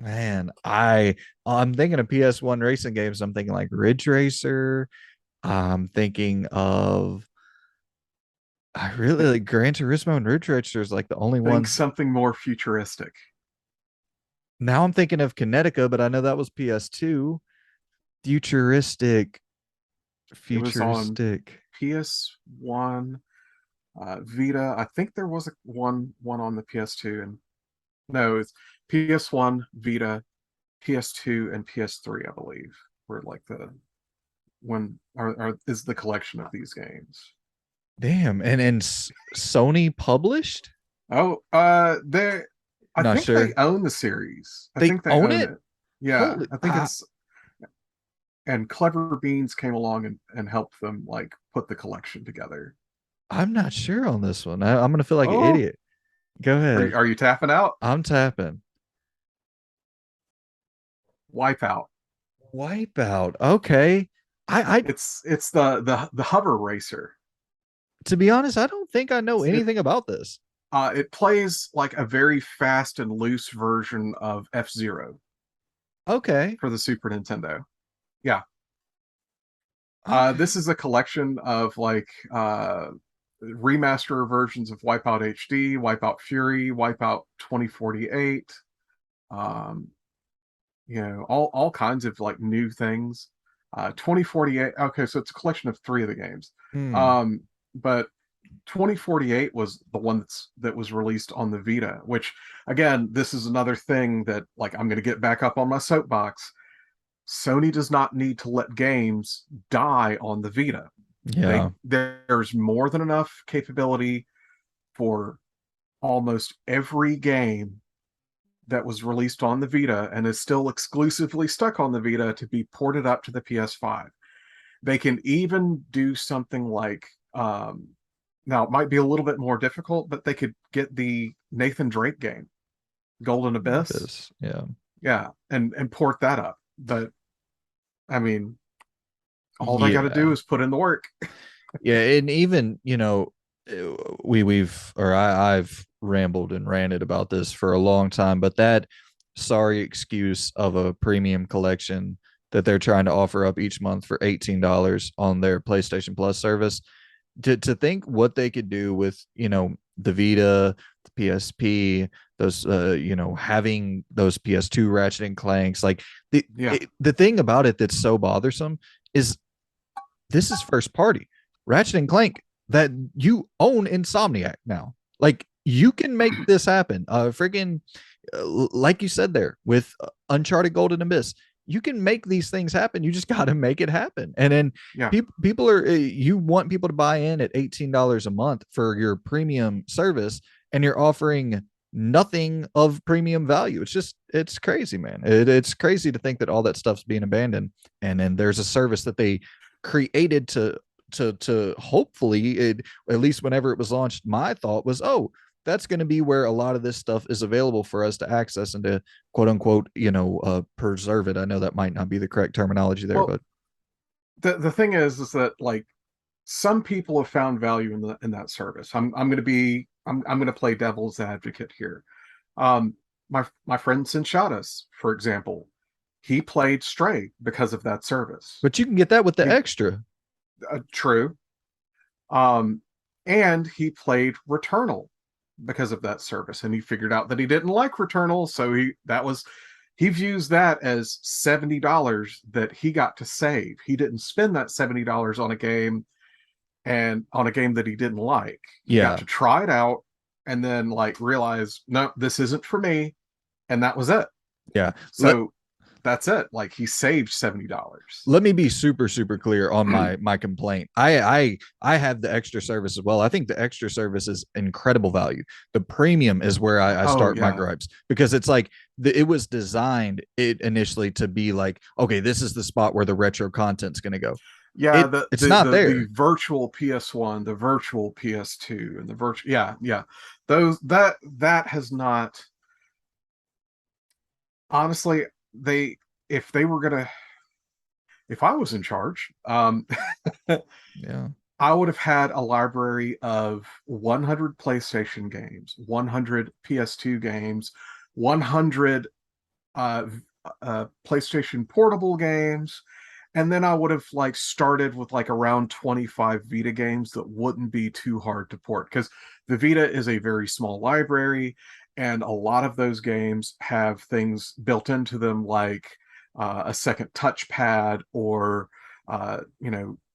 Speaker 1: Man, I'm thinking of PS1 racing games. I'm thinking like Ridge Racer. I'm thinking of I really like Gran Turismo and Ridge Racer is like the only
Speaker 2: Think
Speaker 1: ones.
Speaker 2: something more futuristic.
Speaker 1: Now I'm thinking of Kinetica, but I know that was PS2. Futuristic,
Speaker 2: It was on
Speaker 1: futuristic.
Speaker 2: PS1, Vita. I think there was one on the PS2, and no, it's PS1, Vita, PS2, and PS3. I believe were like the when are is the collection of these games.
Speaker 1: Damn, and Sony published?
Speaker 2: Oh, they I
Speaker 1: Not
Speaker 2: think they
Speaker 1: sure.
Speaker 2: own the series. I
Speaker 1: They
Speaker 2: think they
Speaker 1: own
Speaker 2: own
Speaker 1: it?
Speaker 2: it. Yeah,
Speaker 1: Holy,
Speaker 2: I think it's, and Clever Beans came along and helped them like put the collection together.
Speaker 1: I'm not sure on this one. I'm gonna feel like an
Speaker 2: Oh,
Speaker 1: idiot. Go ahead.
Speaker 2: are you tapping out?
Speaker 1: I'm tapping.
Speaker 2: Wipeout.
Speaker 1: Wipeout. Okay. I
Speaker 2: It's the hover racer.
Speaker 1: to be honest, I don't think I know
Speaker 2: It
Speaker 1: anything about this.
Speaker 2: it plays like a very fast and loose version of F-Zero
Speaker 1: Okay.
Speaker 2: for the Super Nintendo. Yeah.
Speaker 1: Okay.
Speaker 2: This is a collection of like remaster versions of Wipeout HD, Wipeout Fury, Wipeout 2048. Um, all kinds of like new things. 2048. Okay, so it's a collection of three of the games.
Speaker 1: Hmm.
Speaker 2: But 2048 was the one that was released on the Vita, which again, this is another thing that like I'm going to get back up on my soapbox. Sony does not need to let games die on the Vita.
Speaker 1: Yeah.
Speaker 2: There's more than enough capability for almost every game that was released on the Vita and is still exclusively stuck on the Vita to be ported up to the PS5. They can even do something like now it might be a little bit more difficult, but they could get the Nathan Drake game, Golden Abyss.
Speaker 1: Yeah.
Speaker 2: Yeah, and port that up. But I mean, all they got to do
Speaker 1: Yeah.
Speaker 2: is put in the work.
Speaker 1: Yeah. And even, I've rambled and ranted about this for a long time, but that sorry excuse of a premium collection that they're trying to offer up each month for $18 on their PlayStation Plus service, to think what they could do with, the Vita, the PSP, those having those PS2 Ratchet and Clanks, like
Speaker 2: Yeah,
Speaker 1: the thing about it that's so bothersome is this is first party. Ratchet and Clank, that you own Insomniac now. Like you can make this happen. Freaking, like you said there with Uncharted Golden Abyss, you can make these things happen. You just got to make it happen. And then
Speaker 2: yeah,
Speaker 1: people are, you want people to buy in at $18 a month for your premium service, and you're offering nothing of premium value. It's crazy, man. It's crazy to think that all that stuff's being abandoned. And then there's a service that they created to hopefully it, at least whenever it was launched, my thought was, oh, that's going to be where a lot of this stuff is available for us to access and to quote unquote, preserve it. I know that might not be the correct terminology there,
Speaker 2: well,
Speaker 1: but
Speaker 2: the thing is that like some people have found value in that service. I'm going to play devil's advocate here. um my friend Sinchadas, for example, he played Stray because of that service.
Speaker 1: you can get that with the
Speaker 2: He
Speaker 1: extra.
Speaker 2: True. um and he played Returnal because of that service, and he figured out that he didn't like Returnal, so he views that as $70 that he got to save. He didn't spend that $70 on a game, and on a game that he didn't like. He got
Speaker 1: Yeah.
Speaker 2: to try it out and then like realize, no, this isn't for me, and that was it.
Speaker 1: Yeah.
Speaker 2: So that's it. Like he saved $70.
Speaker 1: Let me be super super clear on my complaint. I have the extra service as well. I think the extra service is incredible value. The premium is where I
Speaker 2: Oh
Speaker 1: start my
Speaker 2: yeah,
Speaker 1: gripes, because it's like it was designed it initially to be like, okay, this is the spot where the retro content's going to go.
Speaker 2: yeah.
Speaker 1: It's not
Speaker 2: The
Speaker 1: there.
Speaker 2: virtual PS1, the virtual PS2, and the virtual, yeah. Those that has not, honestly, they, if they were gonna, if I was in charge,
Speaker 1: Yeah.
Speaker 2: I would have had a library of 100 PlayStation games, 100 PS2 games, 100 uh, PlayStation Portable games, and then I would have like started with like around 25 Vita games that wouldn't be too hard to port, because the Vita is a very small library, and a lot of those games have things built into them like a second touchpad, or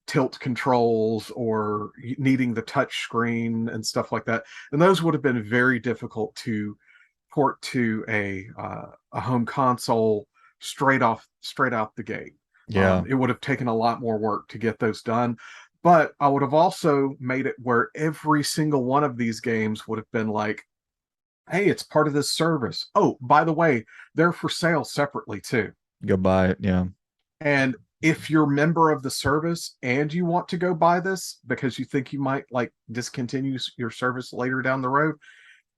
Speaker 2: tilt controls, or needing the touch screen and stuff like that. And those would have been very difficult to port to a home console straight out the gate.
Speaker 1: Yeah.
Speaker 2: It would have taken a lot more work to get those done, but I would have also made it where every single one of these games would have been like, hey, it's part of this service. Oh, by the way, they're for sale separately too.
Speaker 1: Go buy it. Yeah.
Speaker 2: And if you're a member of the service and you want to go buy this because you think you might like discontinue your service later down the road,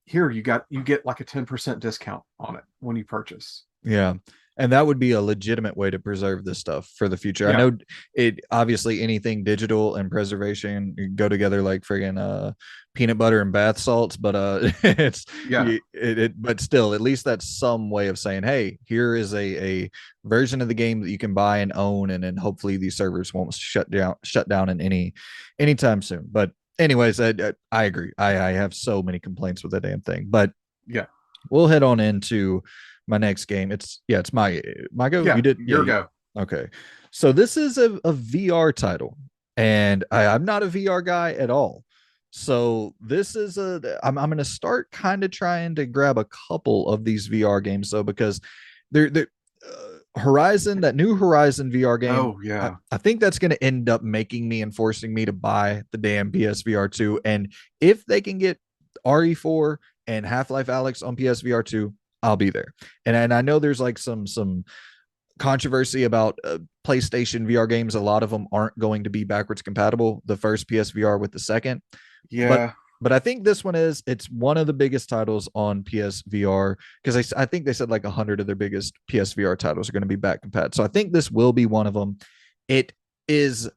Speaker 2: here you get like a 10% discount on it when you purchase.
Speaker 1: Yeah. And that would be a legitimate way to preserve this stuff for the future. I
Speaker 2: Yeah,
Speaker 1: know it obviously anything digital and preservation go together like friggin' peanut butter and bath salts, but it's
Speaker 2: yeah,
Speaker 1: but still, at least that's some way of saying, hey, here is a version of the game that you can buy and own, and then hopefully these servers won't shut down in anytime soon. But anyways, I agree. I have so many complaints with that damn thing, but
Speaker 2: yeah,
Speaker 1: we'll head on into my next game. It's my go.
Speaker 2: yeah.
Speaker 1: You did, yeah.
Speaker 2: Your go.
Speaker 1: Okay. So this is a VR title, and I'm not a VR guy at all. So this is I'm going to start kind of trying to grab a couple of these VR games though, because they're Horizon, that new Horizon VR game,
Speaker 2: Oh yeah.
Speaker 1: I think that's going to end up making me and forcing me to buy the damn PSVR 2. And if they can get RE4 and Half-Life Alex on PSVR 2, I'll be there. And I know there's like some controversy about PlayStation VR games. A lot of them aren't going to be backwards compatible. The first PSVR with the second, but
Speaker 2: Yeah.
Speaker 1: I think this one is. It's one of the biggest titles on PSVR because I think they said like 100 of their biggest PSVR titles are going to be back compatible. So I think this will be one of them. It is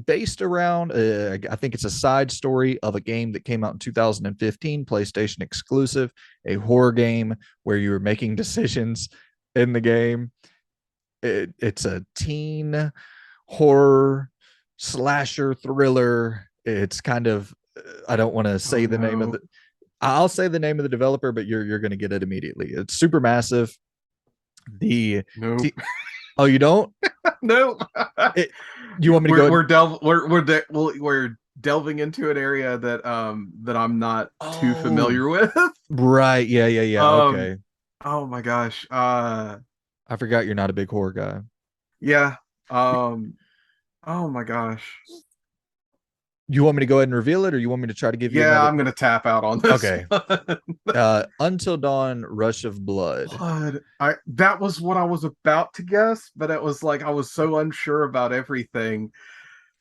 Speaker 1: based around I think it's a side story of a game that came out in 2015, PlayStation exclusive, a horror game where you were making decisions in the game. It's a teen horror slasher thriller. It's kind of I don't want to
Speaker 2: Oh
Speaker 1: say the name of
Speaker 2: no.
Speaker 1: the. I'll say the name of the developer, but you're going to get it immediately. It's super massive. The
Speaker 2: Nope.
Speaker 1: t- oh, you don't?
Speaker 2: No.
Speaker 1: It, you want me to go ahead?
Speaker 2: We're delving into an area that I'm not too
Speaker 1: Oh,
Speaker 2: familiar with.
Speaker 1: right. Yeah, yeah, yeah.
Speaker 2: um
Speaker 1: Okay.
Speaker 2: oh my gosh.
Speaker 1: I forgot you're not a big horror guy.
Speaker 2: Yeah. Um oh my gosh.
Speaker 1: You want me to go ahead and reveal it, or you want me to try to give you
Speaker 2: Yeah,
Speaker 1: another?
Speaker 2: I'm gonna tap out on this
Speaker 1: Okay.
Speaker 2: one.
Speaker 1: Until Dawn, Rush of Blood.
Speaker 2: Blood. I That was what I was about to guess, but it was like I was so unsure about everything.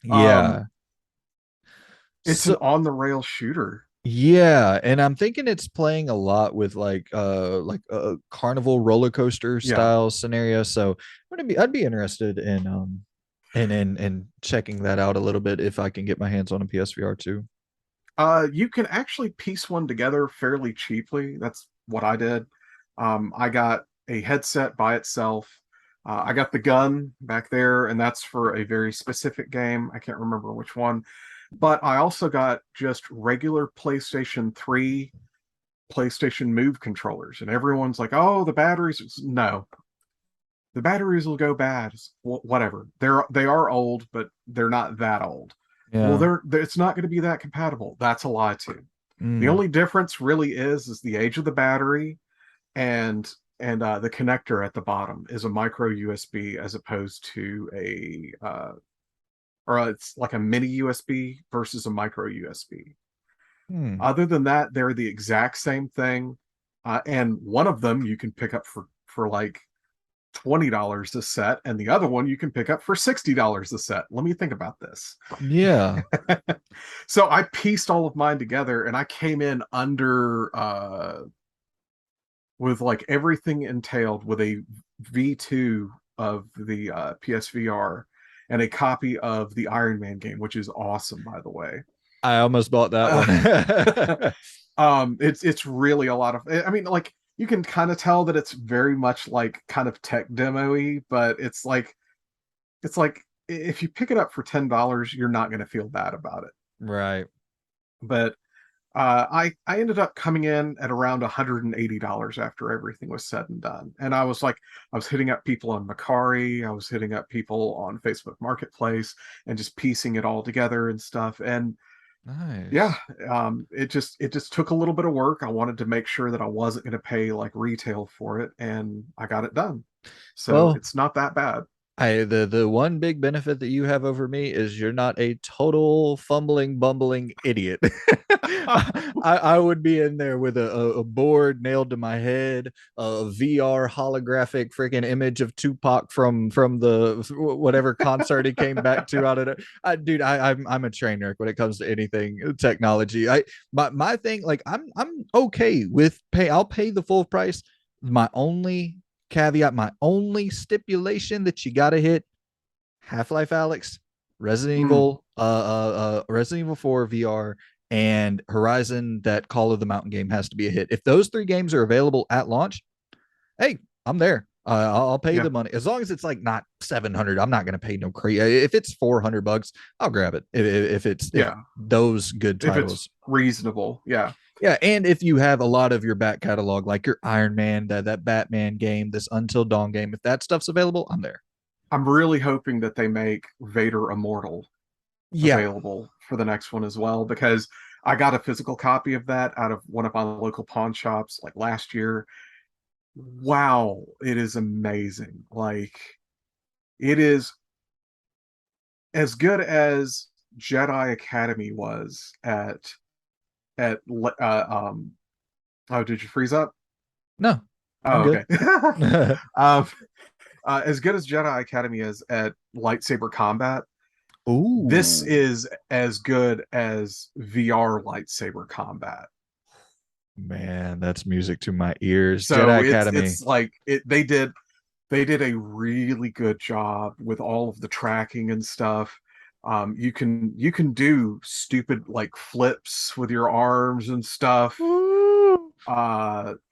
Speaker 2: Um,
Speaker 1: Yeah.
Speaker 2: it's an
Speaker 1: So
Speaker 2: on the rail shooter.
Speaker 1: yeah, and I'm thinking it's playing a lot with like a carnival roller coaster
Speaker 2: Yeah.
Speaker 1: style scenario. So I'd be interested in in checking that out a little bit if I can get my hands on a PSVR too.
Speaker 2: You can actually piece one together fairly cheaply. That's what I did. I got a headset by itself. I got the gun back there, and that's for a very specific game. I can't remember which one. But I also got just regular PlayStation 3, PlayStation Move controllers. And everyone's like, oh, the batteries. No, the batteries will go bad. Whatever. They are old, but they're not that old. Well,
Speaker 1: Yeah.
Speaker 2: it's not going to be that compatible. That's a lie too. The
Speaker 1: Mm.
Speaker 2: only difference really is the age of the battery, and the connector at the bottom is a micro USB as opposed to it's like a mini USB versus a micro USB.
Speaker 1: Hmm.
Speaker 2: Other than that, they're the exact same thing, and one of them you can pick up for like $20 a set, and the other one you can pick up for $60 a set. Let me think about this.
Speaker 1: Yeah.
Speaker 2: So I pieced all of mine together, and I came in under with like everything entailed with a V2 of the PSVR and a copy of the Iron Man game, which is awesome, by the way.
Speaker 1: I almost bought that
Speaker 2: Uh,
Speaker 1: one.
Speaker 2: it's really a lot of. I mean, like you can kind of tell that it's very much like kind of tech demo-y, but it's like if you pick it up for $10, you're not going to feel bad about it.
Speaker 1: Right.
Speaker 2: But I ended up coming in at around $180 after everything was said and done. And I was hitting up people on Macari, I was hitting up people on Facebook Marketplace, and just piecing it all together and stuff. And yeah,
Speaker 1: Nice.
Speaker 2: it just took a little bit of work. I wanted to make sure that I wasn't going to pay like retail for it, and I got it done. So
Speaker 1: Well,
Speaker 2: it's not that bad.
Speaker 1: the one big benefit that you have over me is you're not a total fumbling bumbling idiot. I would be in there with a board nailed to my head, a VR holographic freaking image of Tupac from the whatever concert he came back to out of it. Dude, I'm a train wreck when it comes to anything technology. My thing, like I'm okay with pay. I'll pay the full price. My only caveat, my only stipulation that you got to hit Half-Life Alex,
Speaker 2: Mm,
Speaker 1: Resident Evil 4 VR, and Horizon. That Call of the Mountain game has to be a hit. If those three games are available at launch, hey, I'm there. I'll pay
Speaker 2: yeah,
Speaker 1: the money as long as it's like not 700. I'm not going to pay no crazy. If it's $400, I'll grab it. If
Speaker 2: yeah.
Speaker 1: those good
Speaker 2: If it's
Speaker 1: titles.
Speaker 2: reasonable, yeah.
Speaker 1: Yeah, and if you have a lot of your back catalog, like your Iron Man, that Batman game, this Until Dawn game, if that stuff's available, I'm there.
Speaker 2: I'm really hoping that they make Vader Immortal
Speaker 1: Yeah.
Speaker 2: available for the next one as well, because I got a physical copy of that out of one of my local pawn shops like last year. Wow, it is amazing. Like it is as good as Jedi Academy was at oh, did you freeze up?
Speaker 1: No, I'm
Speaker 2: Oh,
Speaker 1: good.
Speaker 2: okay. um as good as Jedi Academy is at lightsaber combat, this
Speaker 1: Ooh,
Speaker 2: is as good as VR lightsaber combat.
Speaker 1: man, that's music to my ears.
Speaker 2: So
Speaker 1: Jedi
Speaker 2: it's
Speaker 1: Academy.
Speaker 2: it's like they did a really good job with all of the tracking and stuff. You can do stupid like flips with your arms and stuff.
Speaker 1: Woo.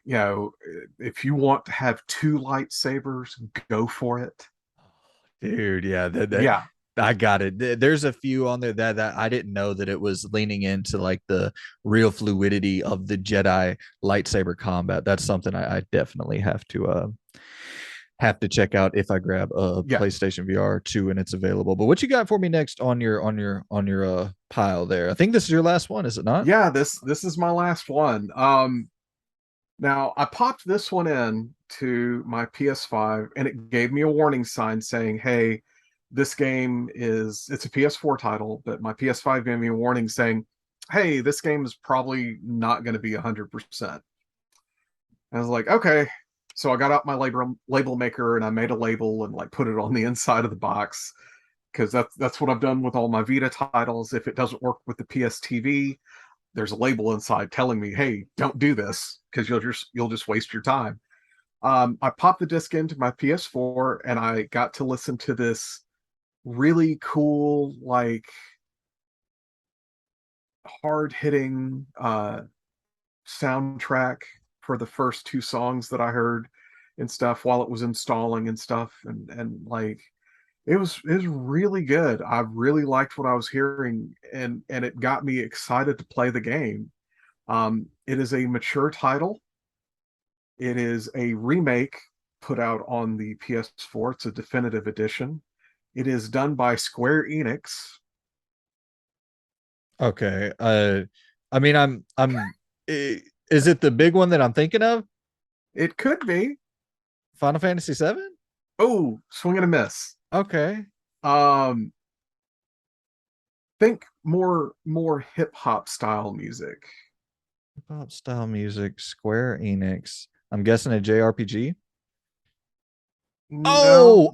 Speaker 2: You know, if you want to have two lightsabers, go for it.
Speaker 1: Dude, yeah, that
Speaker 2: Yeah,
Speaker 1: I got it. There's a few on there that I didn't know that it was leaning into like the real fluidity of the Jedi lightsaber combat. That's something I definitely have to check out if I grab a
Speaker 2: yeah,
Speaker 1: PlayStation VR 2 and it's available. But what you got for me next on your pile there? I think this is your last one, is it not?
Speaker 2: yeah. This is my last one. Now I popped this one in to my PS5 and it gave me a warning sign saying, "Hey, this game is it's a PS4 title," but my PS5 gave me a warning saying, "Hey, this game is probably not going to be 100%." I was like, "Okay." So I got out my label maker and I made a label and like put it on the inside of the box because that's what I've done with all my Vita titles. If it doesn't work with the PS TV, there's a label inside telling me, "Hey, don't do this because you'll just waste your time." I popped the disc into my PS4 and I got to listen to this really cool, like hard hitting soundtrack for the first two songs that I heard and stuff while it was installing and stuff, and like it was really good. I really liked what I was hearing, and it got me excited to play the game. It is a mature title. It is a remake put out on the PS4. It's a definitive edition. It is done by Square Enix.
Speaker 1: Okay. I mean, is it the big one that I'm thinking of?
Speaker 2: It could be.
Speaker 1: Final Fantasy 7?
Speaker 2: Oh, swing and a miss.
Speaker 1: Okay.
Speaker 2: Um, think more hip hop style music.
Speaker 1: Hip hop style music, Square Enix. I'm guessing a JRPG.
Speaker 2: No.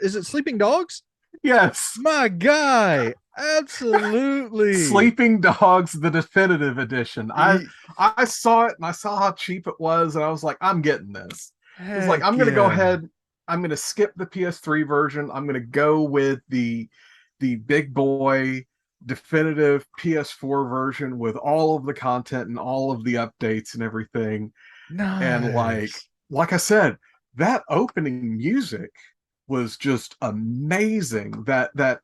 Speaker 1: Is it Sleeping Dogs?
Speaker 2: Yes.
Speaker 1: My guy. Absolutely.
Speaker 2: Sleeping Dogs, the definitive edition. I
Speaker 1: Ye-
Speaker 2: I saw it and I saw how cheap it was, and I was like, I'm getting this. It was like,
Speaker 1: Heck
Speaker 2: I'm gonna go
Speaker 1: yeah.
Speaker 2: ahead, I'm gonna skip the PS3 version. I'm gonna go with the big boy definitive PS4 version with all of the content and all of the updates and everything. And
Speaker 1: Nice.
Speaker 2: like I said, that opening music was just amazing. That that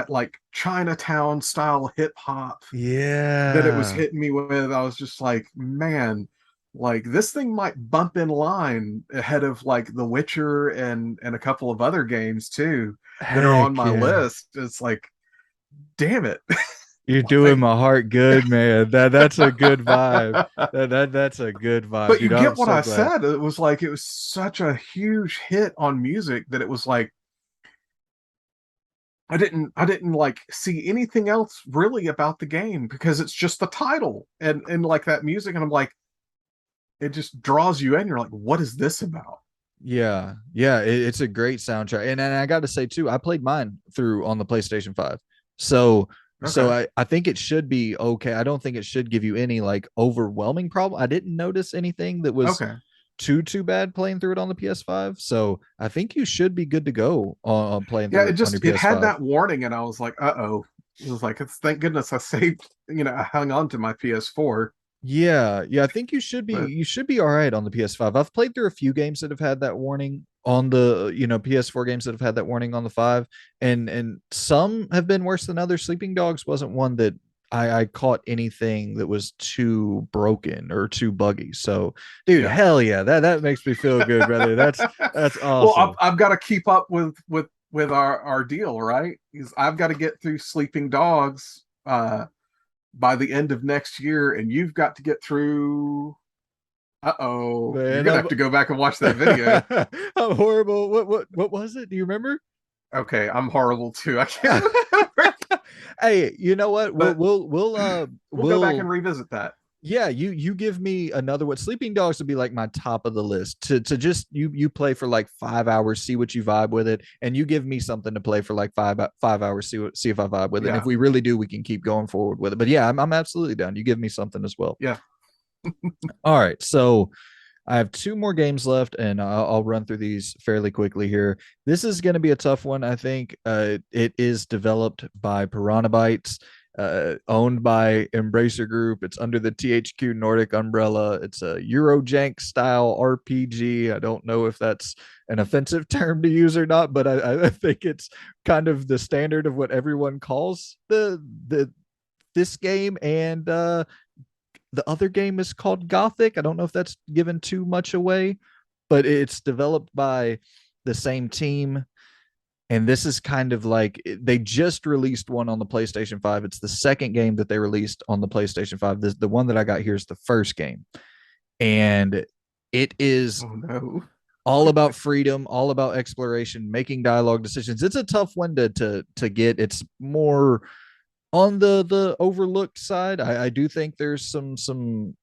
Speaker 2: like Chinatown style hip hop that it was
Speaker 1: Yeah.
Speaker 2: hitting me with, I was just like, man, like this thing might bump in line ahead of like The Witcher and a couple of other games too that are on
Speaker 1: Heck
Speaker 2: my
Speaker 1: yeah.
Speaker 2: list. It's like, damn it.
Speaker 1: You're doing
Speaker 2: Like,
Speaker 1: my heart good, man. That's a good vibe. That's a good vibe,
Speaker 2: but you
Speaker 1: dude. I'm
Speaker 2: get what
Speaker 1: so
Speaker 2: I
Speaker 1: glad.
Speaker 2: said. It was like it was such a huge hit on music that it was like I didn't like see anything else really about the game because it's just the title and like that music, and I'm like, it just draws you in. You're like, what is this about?
Speaker 1: Yeah, yeah, it's a great soundtrack, and I got to say too, I played mine through on the PlayStation 5, so
Speaker 2: Okay.
Speaker 1: I think it should be okay. I don't think it should give you any like overwhelming problem. I didn't notice anything that was
Speaker 2: Okay.
Speaker 1: too bad playing through it on the PS5, so I think you should be good to go on playing
Speaker 2: Yeah,
Speaker 1: through
Speaker 2: it
Speaker 1: it on your
Speaker 2: just it had
Speaker 1: PS5.
Speaker 2: that warning, and I was like, uh-oh. It was like, it's thank goodness I saved, I hung on to my PS4.
Speaker 1: Yeah, yeah, I think
Speaker 2: But
Speaker 1: you should be all right on the PS5. I've played through a few games that have had that warning on the, PS4 games that have had that warning on the 5, and some have been worse than others. Sleeping Dogs wasn't one that I caught anything that was too broken or too buggy. So, dude,
Speaker 2: yeah.
Speaker 1: hell yeah, that makes me feel good, brother. That's
Speaker 2: Well, I've,
Speaker 1: awesome.
Speaker 2: I've got to keep up with our deal, right? Because I've got to get through Sleeping Dogs by the end of next year, and you've got to get through. Uh-oh, you're
Speaker 1: Man,
Speaker 2: gonna have to go back and watch that video.
Speaker 1: I'm horrible. What was it? Do you remember?
Speaker 2: Okay, I'm horrible too. I can't remember,
Speaker 1: Hey, you know what?
Speaker 2: but we'll go back and
Speaker 1: We'll
Speaker 2: revisit that.
Speaker 1: yeah, you give me another one. Sleeping Dogs would be like my top of the list to just you play for like 5 hours, see what you vibe with it, and you give me something to play for like 5 hours, see if I vibe with it. And if
Speaker 2: Yeah,
Speaker 1: we really do, we can keep going forward with it. But yeah, I'm absolutely down. You give me something as well.
Speaker 2: yeah.
Speaker 1: All right, so I have two more games left, and I'll run through these fairly quickly here. This is going to be a tough one, I think. It is developed by Piranha Bytes, owned by Embracer Group. It's under the THQ Nordic umbrella. It's a Eurojank style RPG. I don't know if that's an offensive term to use or not, but I think it's kind of the standard of what everyone calls the this game. And the other game is called Gothic. I don't know if that's given too much away, but it's developed by the same team. And this is kind of like they just released one on the PlayStation 5. It's the second game that they released on the PlayStation 5. The one that I got here is the first game. And it is
Speaker 2: Oh no.
Speaker 1: all about freedom, all about exploration, making dialogue decisions. It's a tough one to get. It's more on the overlooked side. I do think there's some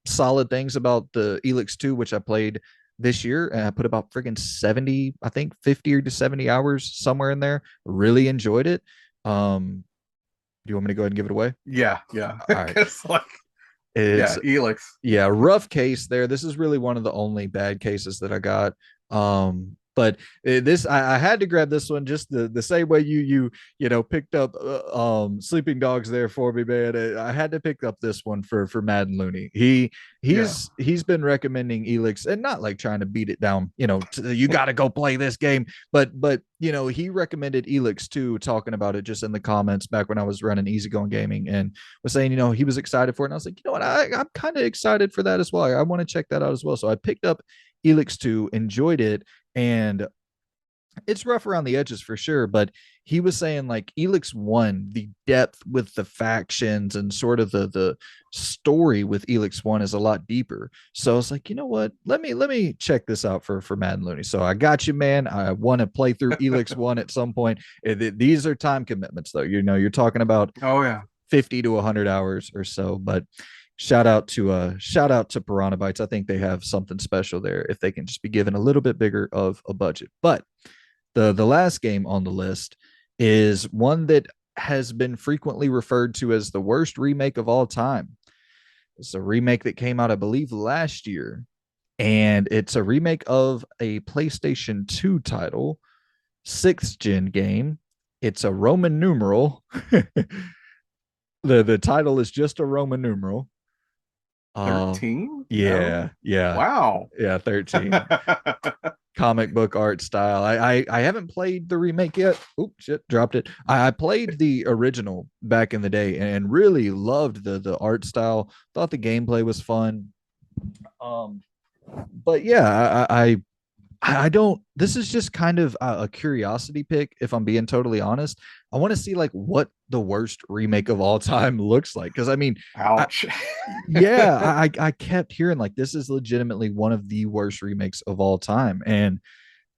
Speaker 1: solid things about the Elix 2, which I played this year, and I put about friggin' 70, I think 50 or to 70 hours somewhere in there. Really enjoyed it. Do you want me to go ahead and give it away?
Speaker 2: Yeah, yeah.
Speaker 1: All right.
Speaker 2: Because like, yeah,
Speaker 1: It's
Speaker 2: Elix.
Speaker 1: yeah, rough case there. This is really one of the only bad cases that I got. But this I had to grab this one just the same way you know picked up Sleeping Dogs there for me, man. I had to pick up this one for MadNLooney.
Speaker 2: Yeah.
Speaker 1: He's been recommending Elix and not like trying to beat it down. You know, you got to go play this game, but you know he recommended Elix too, talking about it just in the comments back when I was running Easy Going Gaming, and was saying you know he was excited for it. And I was like, you know what, I'm kind of excited for that as well. I want to check that out as well. So I picked up Elix 2, enjoyed it, and it's rough around the edges for sure, but he was saying like Elix 1, the depth with the factions and sort of the story with Elix 1 is a lot deeper. So I was like, you know what? Let me check this out for MadNLooney. So I got you, man. I want to play through Elix 1 at some point. These are time commitments though. You know, you're talking about
Speaker 2: Oh yeah.
Speaker 1: 50 to 100 hours or so, but shout out to Piranha Bytes. I think they have something special there if they can just be given a little bit bigger of a budget. But the last game on the list is one that has been frequently referred to as the worst remake of all time. It's a remake that came out, I believe, last year, and it's a remake of a PlayStation 2 title, sixth gen game. It's a Roman numeral. The title is just a Roman numeral.
Speaker 2: 13?
Speaker 1: Yeah,
Speaker 2: No.
Speaker 1: yeah,
Speaker 2: Wow.
Speaker 1: yeah, 13. Comic book art style. I haven't played the remake yet. Oh shit, dropped it. I played the original back in the day and really loved the art style. Thought the gameplay was fun. Um, but yeah, I don't. This is just kind of a curiosity pick, if I'm being totally honest. I want to see like what the worst remake of all time looks like. Because I mean, I,
Speaker 2: Ouch.
Speaker 1: yeah, I kept hearing like this is legitimately one of the worst remakes of all time, and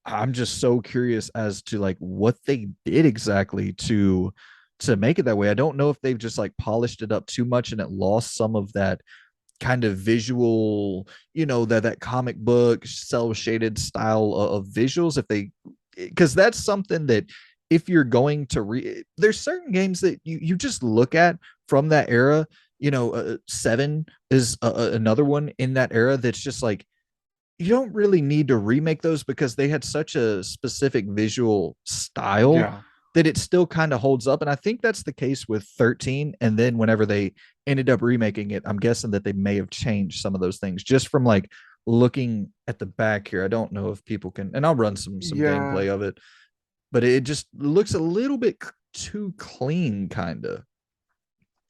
Speaker 1: I'm just so curious as to like what they did exactly to make it that way. I don't know if they've just like polished it up too much and it lost some of that kind of visual, you know, that comic book cell shaded style of visuals. If they, because that's something that if you're going to there's certain games that you just look at from that era. You know, Seven is another one in that era that's just like you don't really need to remake those because they had such a specific visual style
Speaker 2: Yeah.
Speaker 1: that it still kind of holds up. And I think that's the case with 13. And then whenever they ended up remaking it, I'm guessing that they may have changed some of those things just from like looking at the back here. I don't know if people can, and I'll run some
Speaker 2: Yeah.
Speaker 1: gameplay of it, but it just looks a little bit too clean, kind of.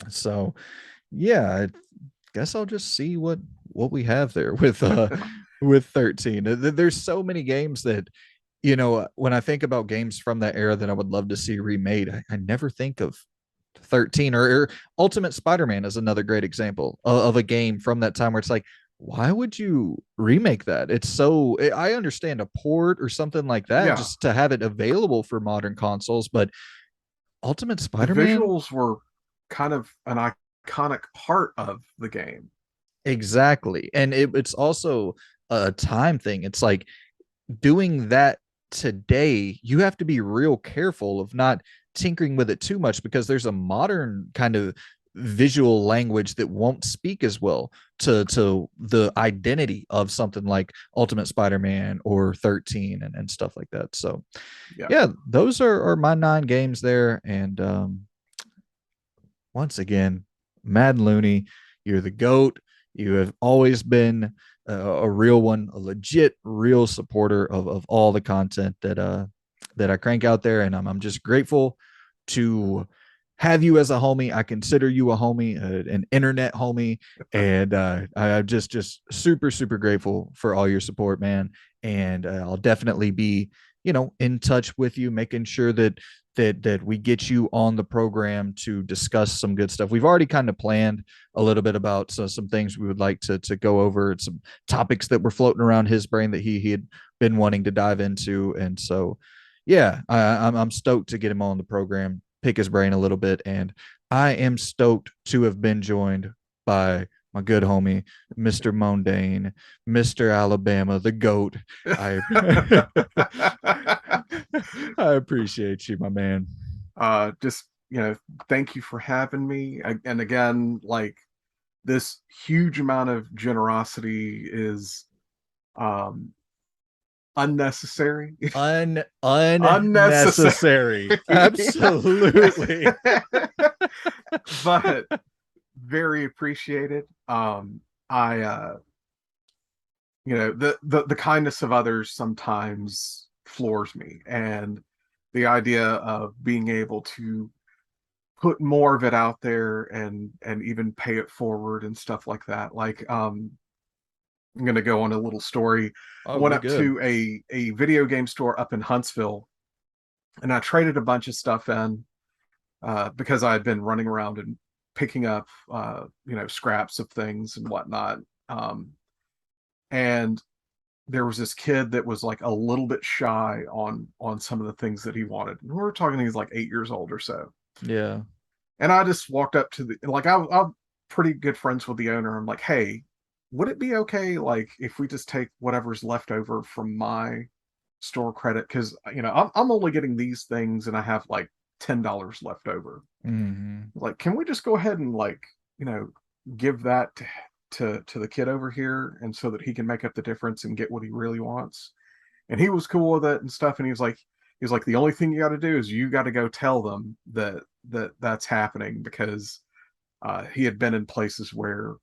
Speaker 1: So yeah, I guess I'll just see what we have there with 13. There's so many games that you know when I think about games from that era that I would love to see remade, I never think of 13, or Ultimate Spider-Man is another great example of a game from that time where it's like, why would you remake that? It's so, I understand a port or something like that
Speaker 2: Yeah,
Speaker 1: just to have it available for modern consoles, but Ultimate
Speaker 2: the
Speaker 1: Spider-Man,
Speaker 2: visuals were kind of an iconic part of the game.
Speaker 1: exactly. And it's also a time thing. It's like doing that today, you have to be real careful of not tinkering with it too much because there's a modern kind of visual language that won't speak as well to the identity of something like Ultimate Spider-Man or 13 and stuff like that. So
Speaker 2: Yeah.
Speaker 1: yeah, those are my 9 games there. And once again, MadNLooney, you're the GOAT. You have always been a real one, a legit, real supporter of all the content that I crank out there, and I'm just grateful to have you as a homie. I consider you a homie, an internet homie, and I'm just super super grateful for all your support, man. And I'll definitely be in touch with you, making sure that we get you on the program to discuss some good stuff. We've already kind of planned a little bit about some things we would like to go over, some topics that were floating around his brain that he had been wanting to dive into, and so yeah, I'm stoked to get him on the program, pick his brain a little bit, and I am stoked to have been joined by my good homie, Mr. Mondane, Mr. Alabama, the GOAT. I I appreciate you, my man.
Speaker 2: Just, thank you for having me. And again, like, this huge amount of generosity is um unnecessary. Unnecessary.
Speaker 1: Unnecessary. Absolutely.
Speaker 2: But very appreciated. I the kindness of others sometimes floors me, and the idea of being able to put more of it out there and even pay it forward and stuff like that. Like, I'm gonna go on a little story. I
Speaker 1: Oh,
Speaker 2: went
Speaker 1: you're
Speaker 2: up
Speaker 1: good.
Speaker 2: to a video game store up in Huntsville, and I traded a bunch of stuff in because I had been running around and picking up scraps of things and whatnot. Um, and there was this kid that was like a little bit shy on some of the things that he wanted. And we were talking, he's like 8 years old or so.
Speaker 1: Yeah.
Speaker 2: And I just walked up to the, like, I'm pretty good friends with the owner. I'm like, hey, would it be okay, like, if we just take whatever's left over from my store credit? Because, I'm only getting these things and I have like $10 left over.
Speaker 1: Mm-hmm.
Speaker 2: Like, can we just go ahead and, like, you know, give that to the kid over here, and so that he can make up the difference and get what he really wants? And he was cool with it and stuff. And he was like, the only thing you got to do is you got to go tell them that's happening, because he had been in places where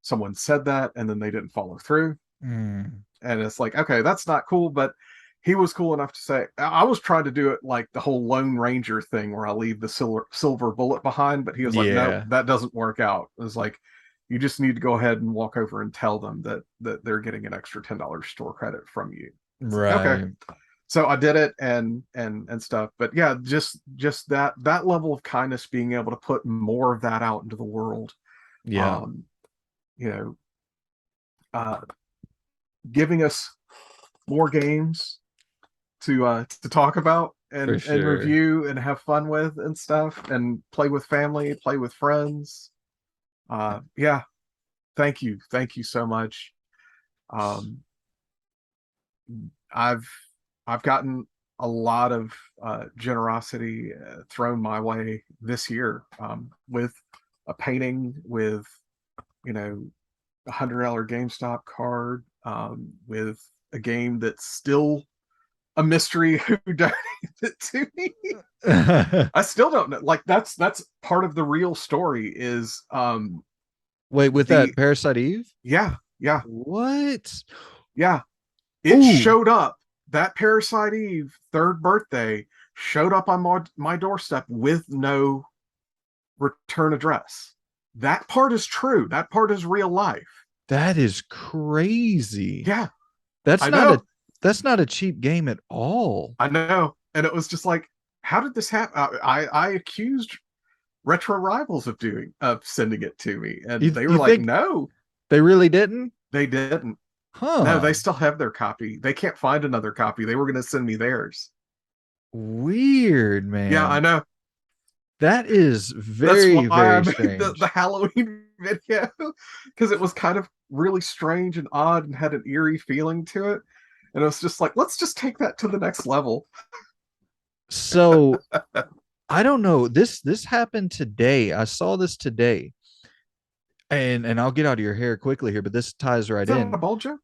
Speaker 2: someone said that and then they didn't follow through.
Speaker 1: Mm.
Speaker 2: And it's like, okay, that's not cool. But he was cool enough to say, I was trying to do it like the whole Lone Ranger thing where I leave the silver bullet behind, but he was like, nope,
Speaker 1: Yeah.
Speaker 2: that doesn't work out. It was like, you just need to go ahead and walk over and tell them that they're getting an extra $10 store credit from you. It's like, okay.
Speaker 1: Right.
Speaker 2: So I did it and stuff. But yeah, just that level of kindness, being able to put more of that out into the world.
Speaker 1: Yeah.
Speaker 2: Um, you know, uh, giving us more games to talk about
Speaker 1: For
Speaker 2: and
Speaker 1: sure.
Speaker 2: review and have fun with and stuff, and play with family, play with friends. Yeah, thank you so much. Um, I've I've gotten a lot of generosity thrown my way this year, with a painting, with, $100 GameStop card, with a game that's still a mystery who donated it to me. I still don't know. Like, that's part of the real story is
Speaker 1: Wait, with
Speaker 2: the
Speaker 1: that Parasite Eve?
Speaker 2: yeah, yeah,
Speaker 1: What?
Speaker 2: yeah. It
Speaker 1: Ooh,
Speaker 2: showed up. That Parasite Eve third birthday showed up on my doorstep with no return address. That part is true. That part is real life.
Speaker 1: that is crazy.
Speaker 2: Yeah,
Speaker 1: That's
Speaker 2: I
Speaker 1: not
Speaker 2: know.
Speaker 1: a that's not a cheap game at all.
Speaker 2: I know. And it was just like, how did this happen? I accused Retro Rivals of sending it to me, and
Speaker 1: You
Speaker 2: they were
Speaker 1: you
Speaker 2: like,
Speaker 1: think
Speaker 2: no,
Speaker 1: they really didn't?
Speaker 2: they didn't. No, they
Speaker 1: Huh.
Speaker 2: still have their copy. They can't find another copy. They were going to send me theirs.
Speaker 1: Weird,
Speaker 2: Yeah, I
Speaker 1: man.
Speaker 2: know.
Speaker 1: That is
Speaker 2: That's why
Speaker 1: very,
Speaker 2: I
Speaker 1: very
Speaker 2: made the
Speaker 1: strange.
Speaker 2: Halloween video, because it was kind of really strange and odd and had an eerie feeling to it. And it was just like, let's just take that to the next level.
Speaker 1: So I don't know. This happened today. I saw this today. And I'll get out of your hair quickly here, but this ties
Speaker 2: Is
Speaker 1: right
Speaker 2: that a
Speaker 1: in.
Speaker 2: bold joke?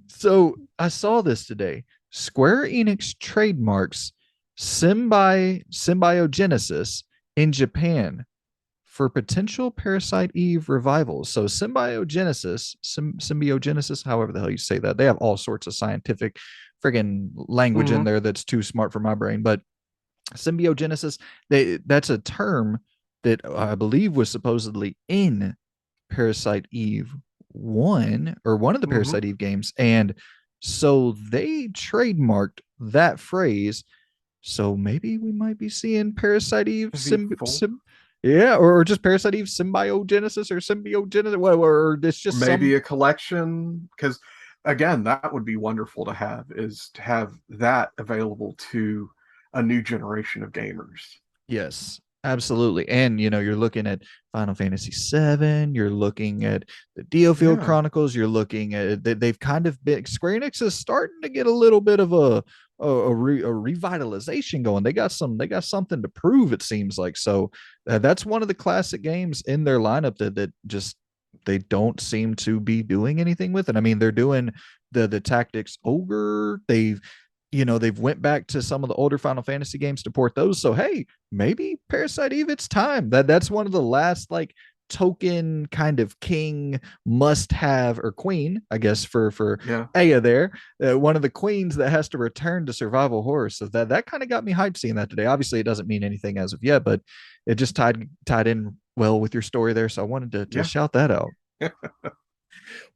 Speaker 1: So I saw this today. Square Enix trademarks symbiogenesis in Japan for potential Parasite Eve revivals. So symbiogenesis, however the hell you say that, they have all sorts of scientific friggin' language in
Speaker 2: Mm-hmm.
Speaker 1: there that's too smart for my brain. But symbiogenesis, that's a term that I believe was supposedly in Parasite Eve 1 or one of the
Speaker 2: Mm-hmm.
Speaker 1: Parasite Eve games. And so they trademarked that phrase. So maybe we might be seeing Parasite Eve
Speaker 2: V4.
Speaker 1: yeah, or just Parasite Eve symbiogenesis or symbiogenesis, or it's
Speaker 2: Or
Speaker 1: just some.
Speaker 2: maybe a collection. Because again, that would be wonderful to have, is to have that available to a new generation of gamers.
Speaker 1: Yes, absolutely. And you're looking at Final Fantasy VII, you're looking at the Diofield
Speaker 2: Yeah.
Speaker 1: Chronicles, you're looking at they've kind of been Square Enix is starting to get a little bit of a revitalization going. They got something to prove, it seems like. So that's one of the classic games in their lineup that just they don't seem to be doing anything with it. I mean, they're doing the Tactics Ogre. They've went back to some of the older Final Fantasy games to port those. So hey, maybe Parasite Eve, it's time. That's one of the last like token kind of king must have, or queen, I guess, for
Speaker 2: Yeah.
Speaker 1: Aya there, one of the queens that has to return to survival horror. So that kind of got me hyped seeing that today. Obviously, it doesn't mean anything as of yet, but it just tied in well with your story there. So I wanted to
Speaker 2: Yeah.
Speaker 1: shout that out.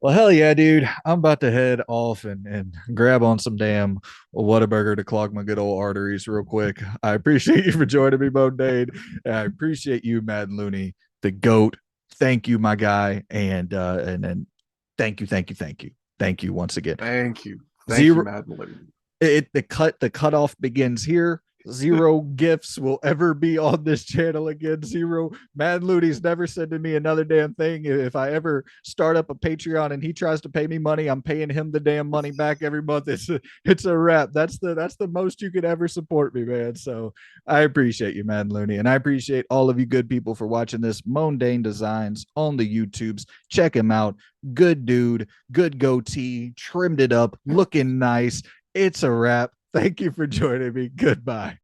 Speaker 1: Well, hell yeah, dude. I'm about to head off and grab on some damn Whataburger to clog my good old arteries real quick. I appreciate you for joining me, Bo Dade. I appreciate you, MadNLooney the GOAT. Thank you, my guy. And thank you, thank you, thank you. Thank you once again.
Speaker 2: Thank you. Thank you,
Speaker 1: Zero
Speaker 2: MadNLooney.
Speaker 1: the cutoff begins here. Zero gifts will ever be on this channel again. Zero. MadNLooney's never said to me another damn thing. If I ever start up a Patreon and he tries to pay me money, I'm paying him the damn money back every month. It's a wrap. That's the most you could ever support me, man. So I appreciate you, MadNLooney, and I appreciate all of you good people for watching this Mundane Designs on the YouTubes. Check him out. Good dude, good goatee, trimmed it up, looking nice. It's a wrap. Thank you for joining me. Goodbye.